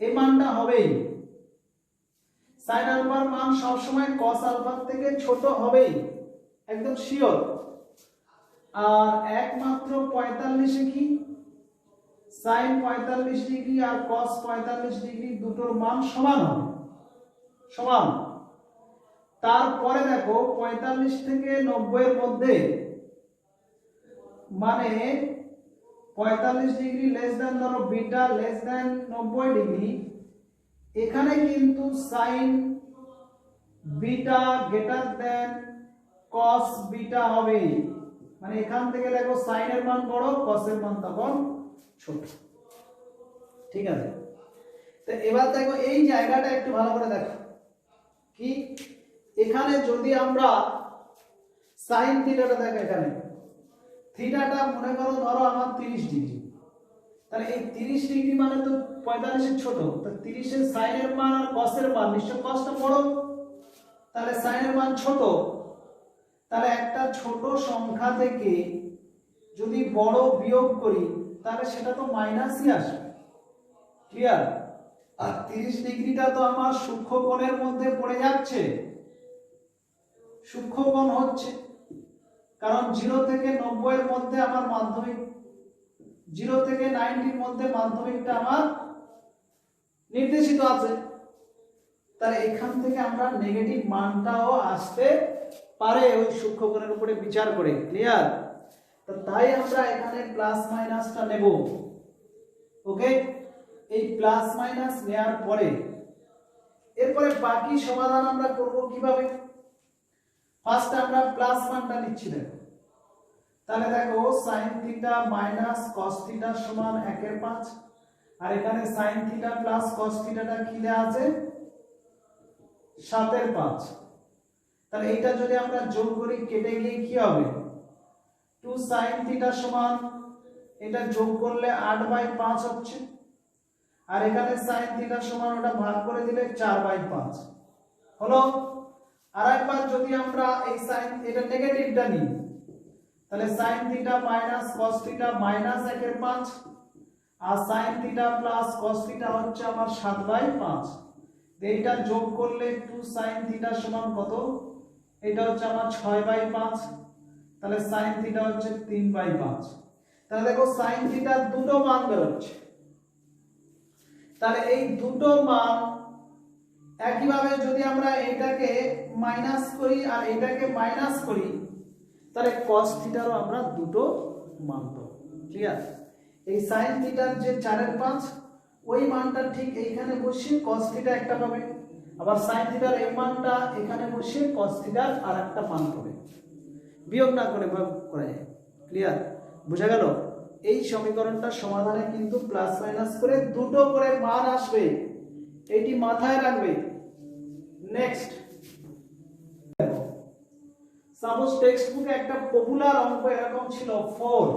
এই মানটা হবেই। sin আলফার মান সব সময় cos আলফার থেকে ছোট হবেই, একদম শিওর। আর একমাত্র 45 এ কি sin 45 ডিগ্রি আর cos 45 ডিগ্রি দুটোর মান সমান হবে, সমান। তারপরে দেখো 45 থেকে 90 এর মধ্যে, মানে 45 ডিগ্রি লেস দেন ধরো বিটা লেস দেন 90 ডিগ্রি, এখানে কিন্তু sin beta greater than cos beta হবে। মানে এখান থেকে দেখো sin এর মান বড়, cos এর মান তখন ছোট। ঠিক আছে, তো এবার দেখো এই জায়গাটা একটু ভালো করে দেখো, কি এখানে যদি আমরা sin থিটাটা দেখো, এখানে থিটাটা মনে করো ধরো আমার 30 ডিগ্রি, তাহলে এই 30 ডিগ্রি মানে তো 45 এর ছোট, তো 30 এর sin এর মান আর cos এর মান, নিশ্চয় cos টা বড়, তাহলে sin এর মান ছোট। তাহলে একটা ছোট সংখ্যা থেকে যদি বড় বিয়োগ করি তাহলে সেটা তো মাইনাসই আসবে, ক্লিয়ার। আর 30 ডিগ্রিটা তো আমার সূক্ষ্মকোণের মধ্যে পড়ে যাচ্ছে, সূক্ষ্মকোণ হচ্ছে, কারণ 0 থেকে 90 এর মধ্যে আমার মাধ্যমিক, 0 থেকে 90 এর মধ্যে মাধ্যমিকটা আমার নির্দেশিত আছে। তাহলে এখান থেকে আমরা নেগেটিভ মানটাও আসতে পারে ওই সূক্ষ্মকোণের উপরে বিচার করে, ক্লিয়ার। তো তাই আমরা এখানে প্লাস মাইনাসটা নেব। ওকে, এই প্লাস মাইনাস নেওয়ার পরে এরপরে বাকি সমাধান আমরা করব কিভাবে। ফার্স্ট আমরা প্লাস মানটা নিচ্ছি, দেখো তাহলে দেখো sin theta minus cos theta সমান 1/5, আর এখানে sin থিটা প্লাস cos থিটাটা কি দেয়া আছে 7/5। তাহলে এটা যদি আমরা যোগ করি কেটে গিয়ে কি হবে 2 sin থিটা সমান এটা যোগ করলে 8/5 হচ্ছে, আর এখানে sin থিটা সমান ওটা ভাগ করে দিলে 4/5 হলো। আরেকবার যদি আমরা এই sin এটা নেগেটিভটা নিই তাহলে sin theta minus cos theta minus 1/5, আর sin theta plus cos theta হচ্ছে আমার 7/5। এইটা যোগ করলে 2 sin থিটা সমান কত, এটা হচ্ছে আমার 6/5, তাহলে sin থিটা হচ্ছে 3/5। তাহলে দেখো sin থিটার দুটো মান বের হচ্ছে। তাহলে এই দুটো মান একইভাবে যদি আমরা এটাকে মাইনাস করি আর এটাকে মাইনাস করি তাহলে cos থিটারও আমরা দুটো মান পাবো। ক্লিয়ার? এই sin থিটার যে 4/5 ওই মানটা ঠিক এইখানে বসিয়ে cos থিটা একটা পাবে, আবার sin থিটার এই মানটা এখানে বসিয়ে cos থিটার আরেকটা মান পাবে। বিয়োগ না করে ভাগ করা যায়। ক্লিয়ার? বুঝা গেল? এই সমীকরণটা সমাধানে কিন্তু প্লাস মাইনাস করে দুটো করে মান আসবে, এটি মাথায় রাখবে। নেক্সট দেখো, সাপোজ টেক্সট বুকে একটা পপুলার অঙ্ক এরকম ছিল 4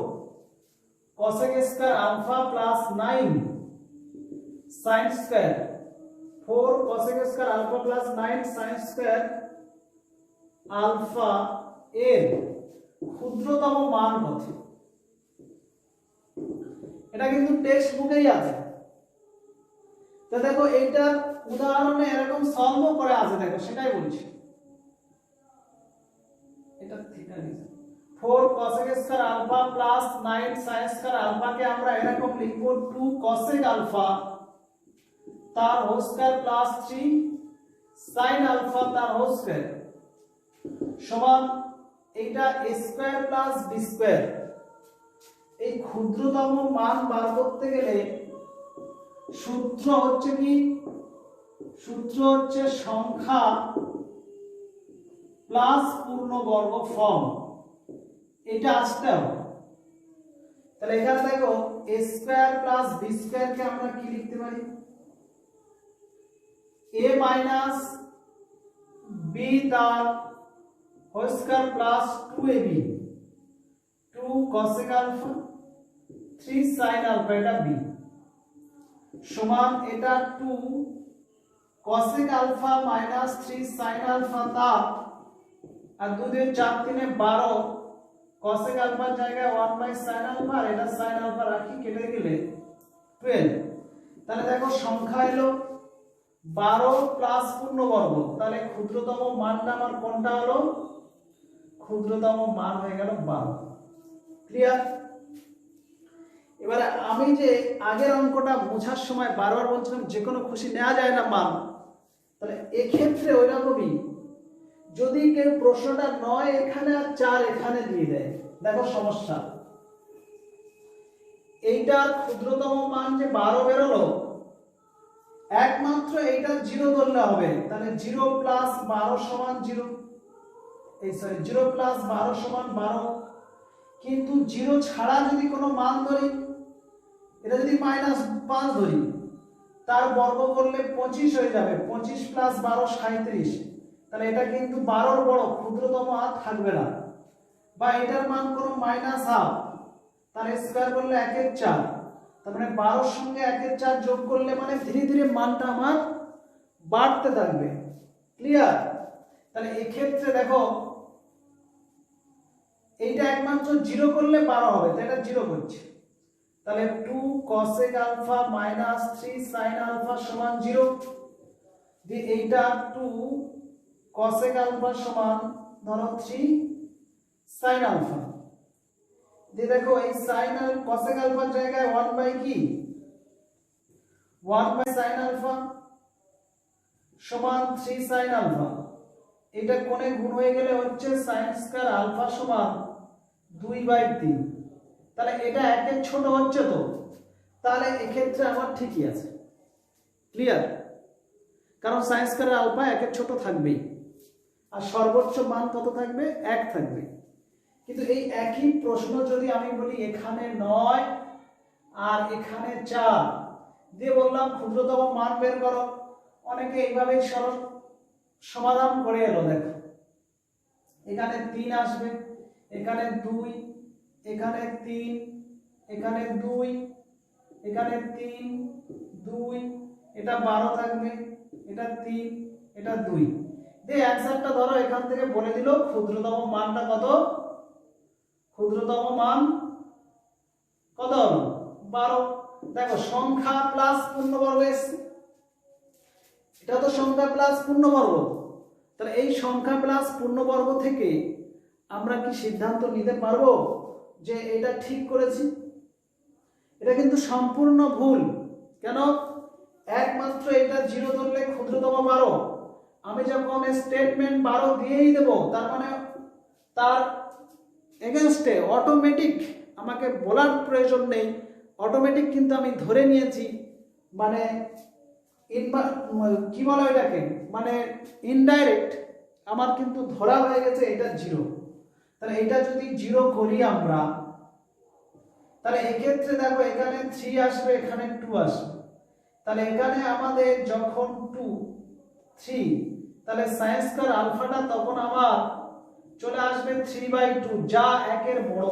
cosec square alpha plus 9 sin square, 4 cosec square alpha plus 9 sin square alpha এর ক্ষুদ্রতম মান কত। এটা কিন্তু টেক্সট বুকেই আছে। তো দেখো এইটার উদাহরণে এরকম সলভ করে আছে, দেখো সেটাই বলছি। এটা থিটা লিখি 4 cosec square alpha plus 9 sin square alpha কে আমরা এরকম লিখব 2 cosec আলফা তার whole square plus 3 sin alpha তার হোল স্কয়ার সমান এইটা a square plus b square. এই ক্ষুদ্রতম মান বার করতে গেলে সূত্র হচ্ছে কি, সূত্র হচ্ছে সংখ্যা প্লাস পূর্ণবর্গ ফর্ম, এটা আসতে হবে। তাহলে এখানে দেখো a square plus b square কে আমরা কি লিখতে পারি a মাইনাস b তার whole square plus 2ab 2 cosec alpha 3 sin alpha, এটা b সমান এটা 2 cosec alpha minus 3 sin alpha তার, আর 2 দিয়ে 4 3 12 cosec আলফার জায়গায় 1/sin আলফা, আর এটা sin আলফা রাখি কেটে গেলে 12। তাহলে দেখো সংখ্যা এলো 12 প্লাস পূর্ণবর্গ, তাহলে ক্ষুদ্রতম মানটা আমার কোনটা হলো, ক্ষুদ্রতম মান হয়ে গেল 12। ক্লিয়ার? এবারে আমি যে আগের অঙ্কটা বোঝার সময় বারবার বলছিলাম যে কোনো খুশি নেওয়া যায় না মান, তাহলে এক্ষেত্রে ওই রকমই যদি কেউ প্রশ্নটা 9 এখানে আর 4 এখানে দিয়ে দেয়, দেখো সমস্যা। এইটার ক্ষুদ্রতম মান যে 12 বেরোলো, একমাত্র এইটা 0 ধরলে হবে, তাহলে 0 প্লাস 12 সমান 0, এই সরি 0 প্লাস 12 সমান 12। কিন্তু 0 ছাড়া যদি কোনো মান ধরি, এটা যদি -5 ধরি তার বর্গ করলে 25 হয়ে যাবে, 25 প্লাস 12 37। তাহলে এটা কিন্তু 12 বড়, ক্ষুদ্রতম আর থাকবে না। বা এটার মান কোনো -1/2, তাহলে স্কয়ার করলে 1/4, তার মানে 12 এর সঙ্গে 1/4 যোগ করলে মানে ধীরে ধীরে মানটা আমার বাড়তে থাকবে। ক্লিয়ার? তাহলে এই ক্ষেত্রে দেখো এইটা একমাত্র 0 করলে 12 হবে, তাই এটা 0 করছে। তাহলে 2 cosec alpha minus 3 sin alpha সমান 0। দিয়ে এইটা 2 cosec আলফা সমান ধরো 3 sin আলফা। দিয়ে দেখো এই sin আর cosec আলফার জায়গায় 1 বাই কি 1 বাই sin আলফা সমান 3 sin আলফা। এটা কোণে গুণ হয়ে গেলে হচ্ছে sin স্কয়ার আলফা সমান 2/3, তাহলে এটা একের ছোট হচ্ছে তো, তাহলে এক্ষেত্রে আমার ঠিকই আছে। ক্লিয়ার? কারণ সাইন স্কয়ার আলফা একের ছোট থাকবেই, আর সর্বোচ্চ মান কত থাকবে? 1 থাকবে। কিন্তু এই একই প্রশ্ন যদি আমি বলি এখানে 9 আর এখানে 4 দিয়ে বললাম ক্ষুদ্রতম মান বের করো, অনেকে এইভাবেই সরল সমাধান করে এলো। দেখো এখানে 3 আসবে, এখানে 2, এখানে 3, এখানে 2, এখানে 3, 2, এটা 12 থাকবে, এটা 3, এটা 2 দিয়ে অ্যানসারটা ধরো এখান থেকে বলে দিল ক্ষুদ্রতম মানটা কত? ক্ষুদ্রতম মান কত হলো? 12। দেখো সংখ্যা প্লাস পূর্ণবর্গ এসছে, এটা তো সংখ্যা প্লাস পূর্ণবর্গ, তাহলে এই সংখ্যা প্লাস পূর্ণবর্গ থেকে আমরা কি সিদ্ধান্ত নিতে পারবো যে এটা ঠিক করেছি? এটা কিন্তু সম্পূর্ণ ভুল। কেন? একমাত্র এটা 0 ধরলে ক্ষুদ্রতম 12, আমি যখন স্টেটমেন্ট 12 দিয়েই দেব, তার মানে তার এগেইনস্টে অটোমেটিক আমাকে বলার প্রয়োজন নেই, অটোমেটিক কিন্তু আমি ধরে নিয়েছি, মানে কি বলা এটাকে, মানে ইনডাইরেক্ট আমার কিন্তু ধরা হয়ে গেছে এটা 0। তাহলে এটা যদি 0 করি আমরা, তাহলে এক্ষেত্রে দেখো এখানে 3 আসবে, এখানে 2 আসবে, তাহলে এখানে আমাদের যখন 2, 3, তাহলে সাইন স্কয়ার আলফাটা তখন আমার চলে আসবে 3/2, যা 1 এর বড়।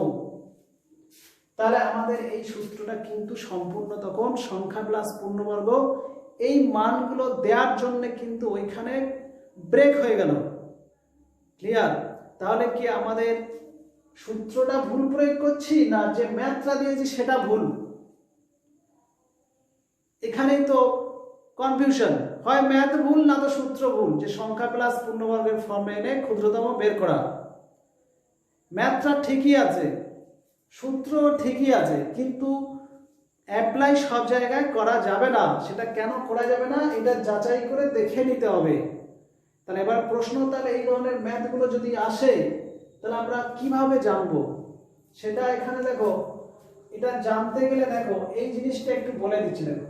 তাহলে আমাদের এই সূত্রটা কিন্তু সম্পূর্ণ তখন সংখ্যা প্লাস পূর্ণবর্গ এই মানগুলো দেওয়ার জন্য কিন্তু ওইখানে ব্রেক হয়ে গেল। ক্লিয়ার? তাহলে কি আমাদের সূত্রটা ভুল প্রয়োগ করছি, না যে ম্যাথটা দিয়েছি সেটা ভুল? এখানেই তো কনফিউশন, হয় ম্যাথ ভুল না তো সূত্র ভুল, যে সংখ্যা প্লাস পূর্ণবর্গের ফর্মে এনে ক্ষুদ্রতম বের করা। ম্যাথটা ঠিকই আছে, সূত্র ঠিকই আছে, কিন্তু অ্যাপ্লাই সব জায়গায় করা যাবে না। সেটা কেন করা যাবে না, এটা যাচাই করে দেখে নিতে হবে। তাহলে এবার প্রশ্ন, তাহলে এই ধরনের ম্যাথগুলো যদি আসে তাহলে আমরা কিভাবে জানবো সেটা এখানে দেখো, এটা জানতে গেলে দেখো এই জিনিসটা একটু বলে দিচ্ছি। দেখো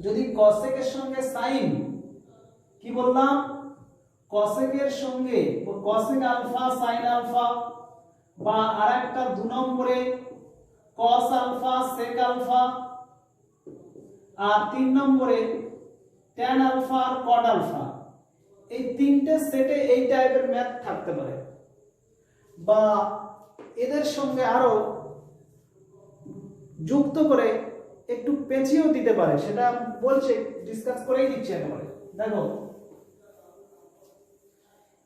যদি কসেকের সঙ্গে সাইন, কি বললাম, কসেকের সঙ্গে কসেক আলফা সাইন আলফা, বা আরেকটা 2 নম্বরে কস আলফা সেক আলফা, আর 3 নম্বরে ট্যান আলফা আর কট আলফা, এই তিনটে সেটে এই টাইপের ম্যাথ থাকতে পারে, বা এদের সঙ্গে আরো যুক্ত করে একটু পেঁচিয়েও দিতে পারে, সেটা বলছে ডিসকাস করেই দিচ্ছি একেবারে। দেখো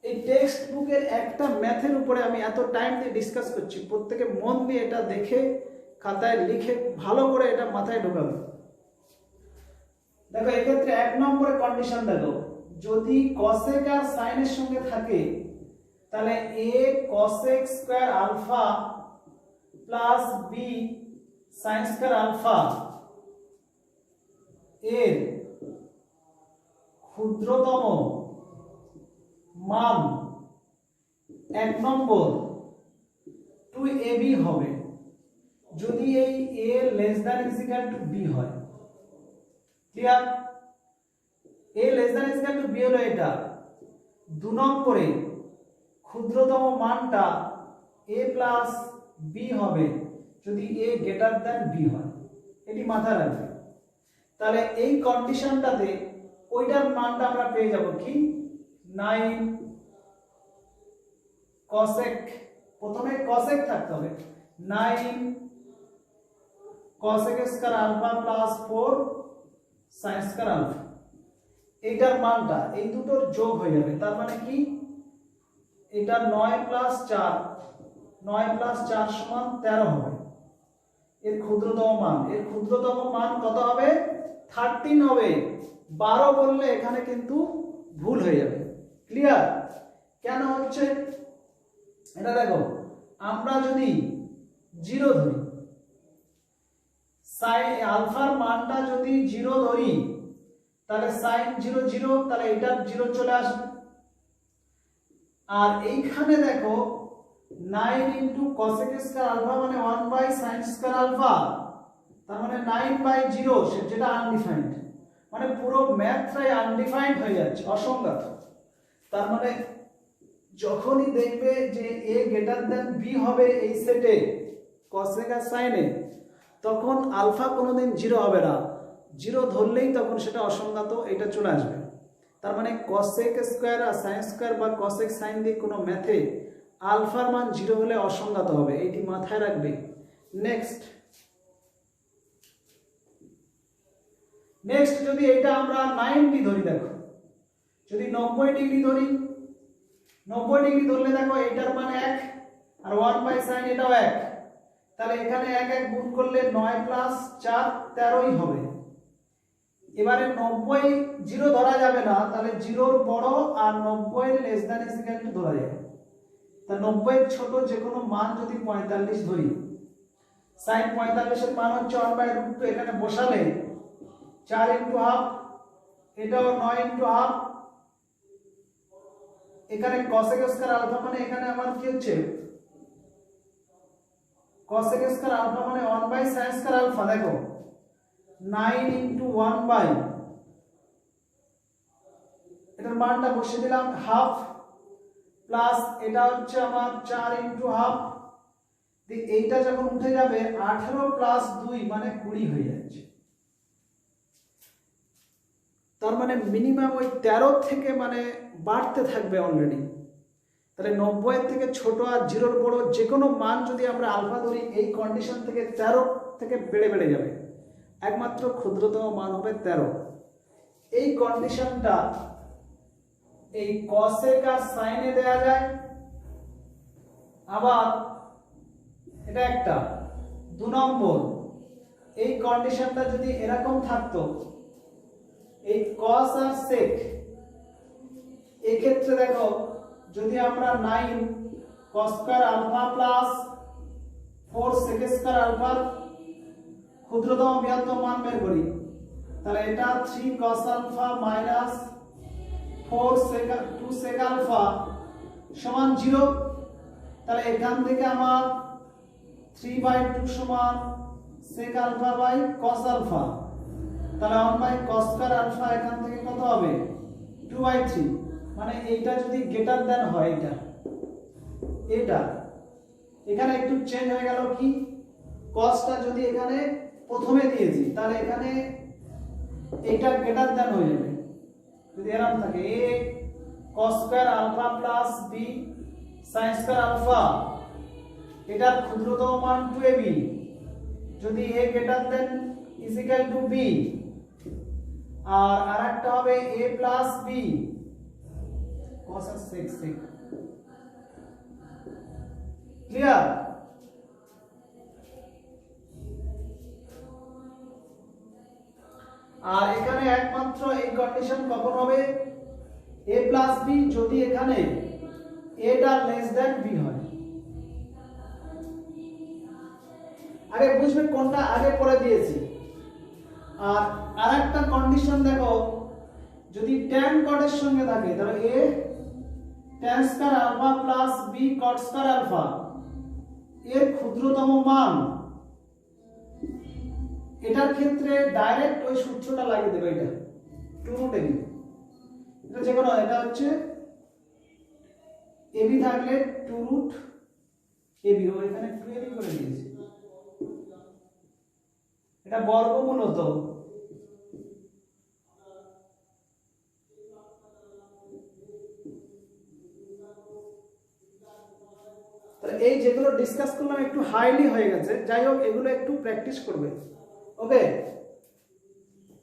এই টেক্সট বুকের একটা ম্যাথের উপরে আমি এত টাইম দিয়ে ডিসকাস করছি, প্রত্যেকে মন দিয়ে এটা দেখে খাতায় লিখে ভালো করে এটা মাথায় ঢোকাবে। দেখো এক্ষেত্রে 1 নম্বরের কন্ডিশন দেখো, যদি কসেক আর সাইনের সঙ্গে থাকে তাহলে a cosec square alpha plus b sin square alpha এর ক্ষুদ্রতম মান 1 নম্বর 2ab হবে যদি এই a less than is equal to b হয়। Clear? a less than is equal to b হলো এটা। 2 নম্বরে ক্ষুদ্রতম মানটা a প্লাস b হবে যদি a গ্রেটার দ্যান b হয়, এটি মাথায় রাখবে। তাহলে এই কন্ডিশনটাতে ওইটার মানটা আমরা পেয়ে যাব কি, 9 cosec, প্রথমে cosec থাকতে হবে, 9 cosec square alpha plus 4 sin square alpha, এইটার মানটা এই দুটোর যোগ হয়ে যাবে। তার মানে কি, এটা 9 প্লাস 4, 9 প্লাস 4 সমান 13 হবে এর ক্ষুদ্রতম মান। এর ক্ষুদ্রতম মান কত হবে, 13 হবে। 12 বললে এখানে কিন্তু ভুল হয়ে যাবে। ক্লিয়ার? কেন হচ্ছে এটা দেখো, আমরা যদি 0 ধরি, সাইন আলফার মানটা যদি 0 ধরি তাহলে সাইন 0 0, তাহলে এটা 0 চলে আসবে। আর এইখানে দেখো 9 ইনটু cosec স্কয়ার আলফা মানে 1 বাই sin স্কয়ার আলফা, তার মানে 9 বাই 0 যেটা আনডিফাইন্ড, মানে পুরো ম্যাথটাই আনডিফাইন্ড হয়ে যাচ্ছে, অসংজ্ঞাত। তার মানে যখনই দেখবে যে a গ্রেটার দ্যান b হবে এই সেটে cosec আর sin এ, তখন আলফা কোনোদিন 0 হবে না, 0 ধরলেই তখন সেটা অসংজ্ঞাত, এটা চলে আসবে। তার মানে cosec স্কয়ার আর sin স্কয়ার বা cosec sin দিয়ে কোনো ম্যাথে আলফার মান 0 হলে অসংজ্ঞাত হবে, এটি মাথায় রাখবে। নেক্সট যদি এটা আমরা 90 ধরি, দেখো যদি 90 ডিগ্রি ধরি, 90 ডিগ্রি ধরলে দেখো এটার মান 1 আর 1 বাই sin এটাও 1, তাহলে এখানে 1 1 গুণ করলে 9 প্লাস 4 13ই হবে। এবারে 90 0 ধরা যাবে না, তাহলে 0 বড় আর 90 less than is equal two ধরা যাবে। তা 90 এর ছোট যে কোনো মান যদি 45 ধরি, sin 45 এর মান হচ্ছে 1/√2, এখানে বসালে 4 ইনটু হাফ, এটাও 9 ইনটু হাফ, এখানে cosec স্কয়ার আলফা মানে এখানে আমার কি হচ্ছে cosec স্কয়ার আলফা মানে 1 বাই sin স্কয়ার আলফা, দেখো 9 ইনটু 1 বাই, এটার মানটা বসিয়ে দিলাম হাফ, প্লাস এটা হচ্ছে আমার 4 ইনটু হাফ, এইটা যখন উঠে যাবে 18 প্লাস 2 মানে 20 হয়ে যাচ্ছে। তার মানে মিনিমাম ওই 13 থেকে মানে বাড়তে থাকবে অলরেডি। তাহলে 90 এর থেকে ছোট আর 0 বড় যে কোনো মান যদি আমরা আলফা ধরি, এই কন্ডিশন থেকে 13 থেকে বেড়ে বেড়ে যাবে, একমাত্র ক্ষুদ্রতম মান হবে 13। এই কন্ডিশনটা এই cosec আর sin এ দেয়া যায়। আবার এটা একটা 2 নম্বর, এই কন্ডিশনটা যদি এরকম থাকতো, এই cos আর sec, এই ক্ষেত্রে দেখো যদি আমরা 9 cos square alpha plus 4 sec square আলফার ক্ষুদ্রতম বৃহত্তম মান বের করি, তাহলে এটা 3 cos alpha minus 4 sec 2 sec alpha সমান 0। তাহলে এখান থেকে আমার 3/2 সমান sec আলফা বাই cos আলফা, তাহলে 1 বাই cos স্কয়ার আলফা এখান থেকে কত হবে 2/3, মানে এইটা যদি গ্রেটার দ্যান হয় এটা এখানে একটু চেঞ্জ হয়ে গেল, কি cosটা যদি এখানে প্রথমে দিয়েছি, তাহলে এখানে এটা গ্রেটার দ্যান হয়ে যাবে। যদি এরকম থাকে a cos square alpha plus b sin square alpha, এটার ক্ষুদ্রতম মান 2ab, যদি a greater than is equal to b, আর আরেকটা হবে a প্লাস b cos আর sec sec। ক্লিয়ার? আর এখানে একমাত্র এই কন্ডিশন কখন হবে a প্লাস b যদি এখানে a টা লেস দ্যান b হয়। আগে বুঝবে কোনটা আগে পড়ে দিয়েছি। আর আরেকটা কন্ডিশন দেখো, যদি tan cot এর সঙ্গে থাকে, তাহলে a tan square alpha plus b cot square alpha এর ক্ষুদ্রতম মান, এটার ক্ষেত্রে ডাইরেক্ট ওই সূত্রটা লাগিয়ে দেবে, এটা 2√ab, এটা যে কোনো, এটা হচ্ছে ab থাকলে 2√ab, ও এখানে 2ab করে দিয়েছি, এটা বর্গমূল হতো। এই যেগুলো ডিসকাস করলাম একটু হাইলি হয়ে গেছে, যাই হোক এগুলো একটু প্র্যাকটিস করবে, ওকে?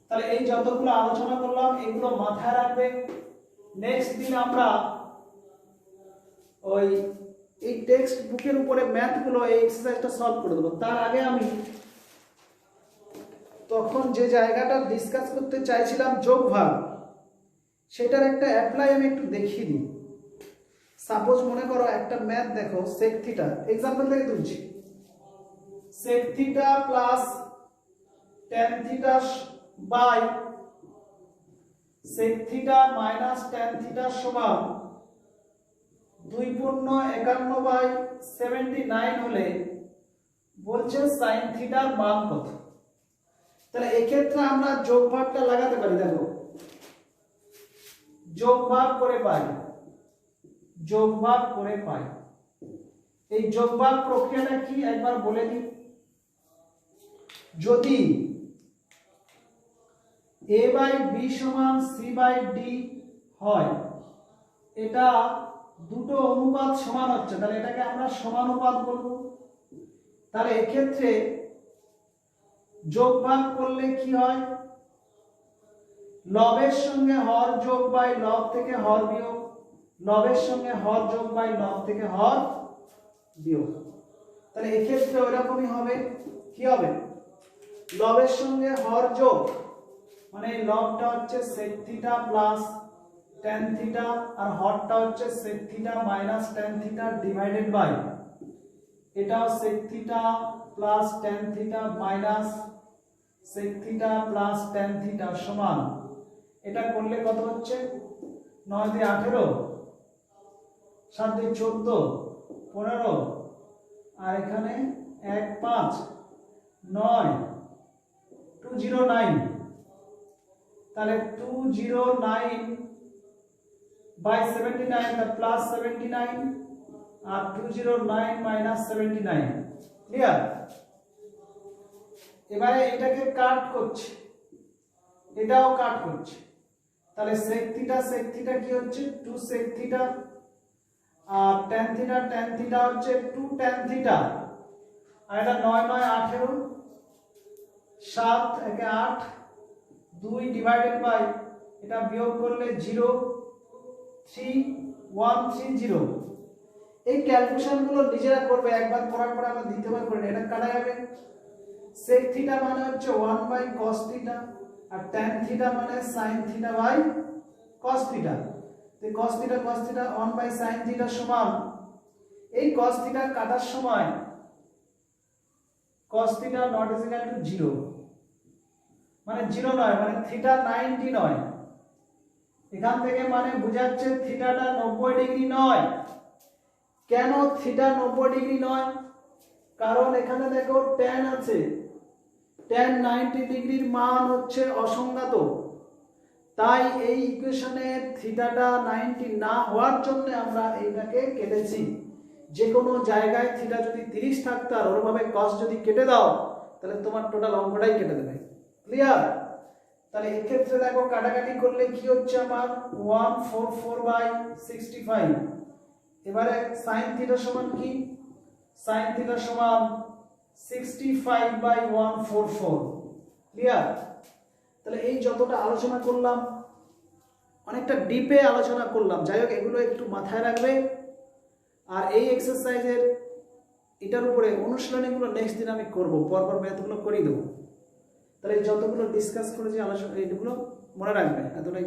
তাহলে এই যতগুলো আলোচনা করলাম এগুলো মাথায় রাখবে। নেক্সট দিন আমরা ওই এই টেক্সট বুকের উপরে ম্যাথগুলো এই এক্সারসাইজটা সলভ করে দেবো। তার আগে আমি তখন যে জায়গাটা ডিসকাস করতে চাইছিলাম যোগভাগ, সেটার একটা অ্যাপ্লাই আমি একটু দেখিয়ে দিই। সাপোজ মনে করো একটা ম্যাথ দেখো, sec থিটা, एग्जांपल থেকে তুলছি, sec theta plus tan theta by sec theta minus tan theta সমান 2 পূর্ণ 51/79 হলে বলছে sin থিটার মান কত। তাহলে এই ক্ষেত্রে আমরা যোগ ভাগটা লাগাতে পারি। দেখো যোগ ভাগ করে পাই, যোগ ভাগ করে পাই। এই যোগ ভাগ প্রক্রিয়াটা কি একবার বলে দিই। যদি a/b সমান c/d হয়, এটা দুটো অনুপাত সমান হচ্ছে, তাহলে এটাকে আমরা সমানুপাত বলবো। তাহলে এক্ষেত্রে যোগ ভাগ করলে কি হয়, লবের সঙ্গে হর যোগ বাই লব থেকে হর বিয়োগ, লবের সঙ্গে হর যোগ বাই লব থেকে হর বিয়োগ। তাহলে এক্ষেত্রে ওইরকমই হবে। কি হবে, লবের সঙ্গে হর যোগ মানে লবটা হচ্ছে sec theta plus tan theta, আর হরটা হচ্ছে sec theta minus tan theta divided by এটাও sec theta plus tan theta minus sec theta plus tan theta সমান, এটা করলে কত হচ্ছে 9 দিয়ে 18, 7 দিয়ে 14, 15, আর এখানে 1 5 9 209। তাহলে 209/79 প্লাস 79 আর 209 মাইনাস 79। ক্লিয়ার? এবারে এটাকে কাট করছে, এটাও কাট করছে। তাহলে sec থিটা কি হচ্ছে 2 sec থিটা, আর tan থিটা হচ্ছে 2 tan থিটা, আর এটা 9 9 18, 7 1 8, 2 ডিভাইডেড বাই এটা বিয়োগ করলে 0 3 1 3 0। এই ক্যালকুলেশন গুলো নিজেরা করবে, একবার করার পর আমরা দ্বিতীয়বার করে এটা কাটা যাবে। sec থিটা মানে হচ্ছে 1/cos থিটা, আর tan থিটা মানে sin theta by cos theta. তো cos থিটা 1/sin থিটা সমান, এই cos থিটা কাটার সময় cos theta not is equal to 0, মানে 0 নয়, মানে থিটা 90 নয়। এখান থেকে মানে বোঝাচ্ছে থিটাটা 90 ডিগ্রি নয়। কেন থিটা 90 ডিগ্রি নয়? কারণ এখানে দেখো tan আছে, tan 90 ডিগ্রির মান হচ্ছে অসংজ্ঞাত। তাই এই ইকুয়েশনে থিটাটা 90 না হওয়ার জন্য আমরা এইটাকে কেটেছি। যে কোনো জায়গায় থিটা যদি 30 থাকতো আর ওরভাবে cos যদি কেটে দাও, তাহলে তোমার টোটাল অঙ্কটাই কেটে দেবে। ক্লিয়ার? তাহলে এই ক্ষেত্রে দেখো কাটাকাটি করলে কি হচ্ছে আমার 144/65। এবারে sin থিটা সমান কি, sin থিটা সমান 65/144। ক্লিয়ার? তাহলে এই যতটা আলোচনা করলাম অনেকটা ডিপে আলোচনা করলাম, যাই হোক এগুলো একটু মাথায় রাখবে। আর এই এক্সারসাইজের এটার উপরে অনুশীলনীগুলো নেক্সট দিন আমি করব, পরপর ম্যাথগুলো করিয়ে দেবো। তাহলে যতগুলো ডিসকাস করেছি আলোচনা এইগুলো মনে রাখবে, এতটাই।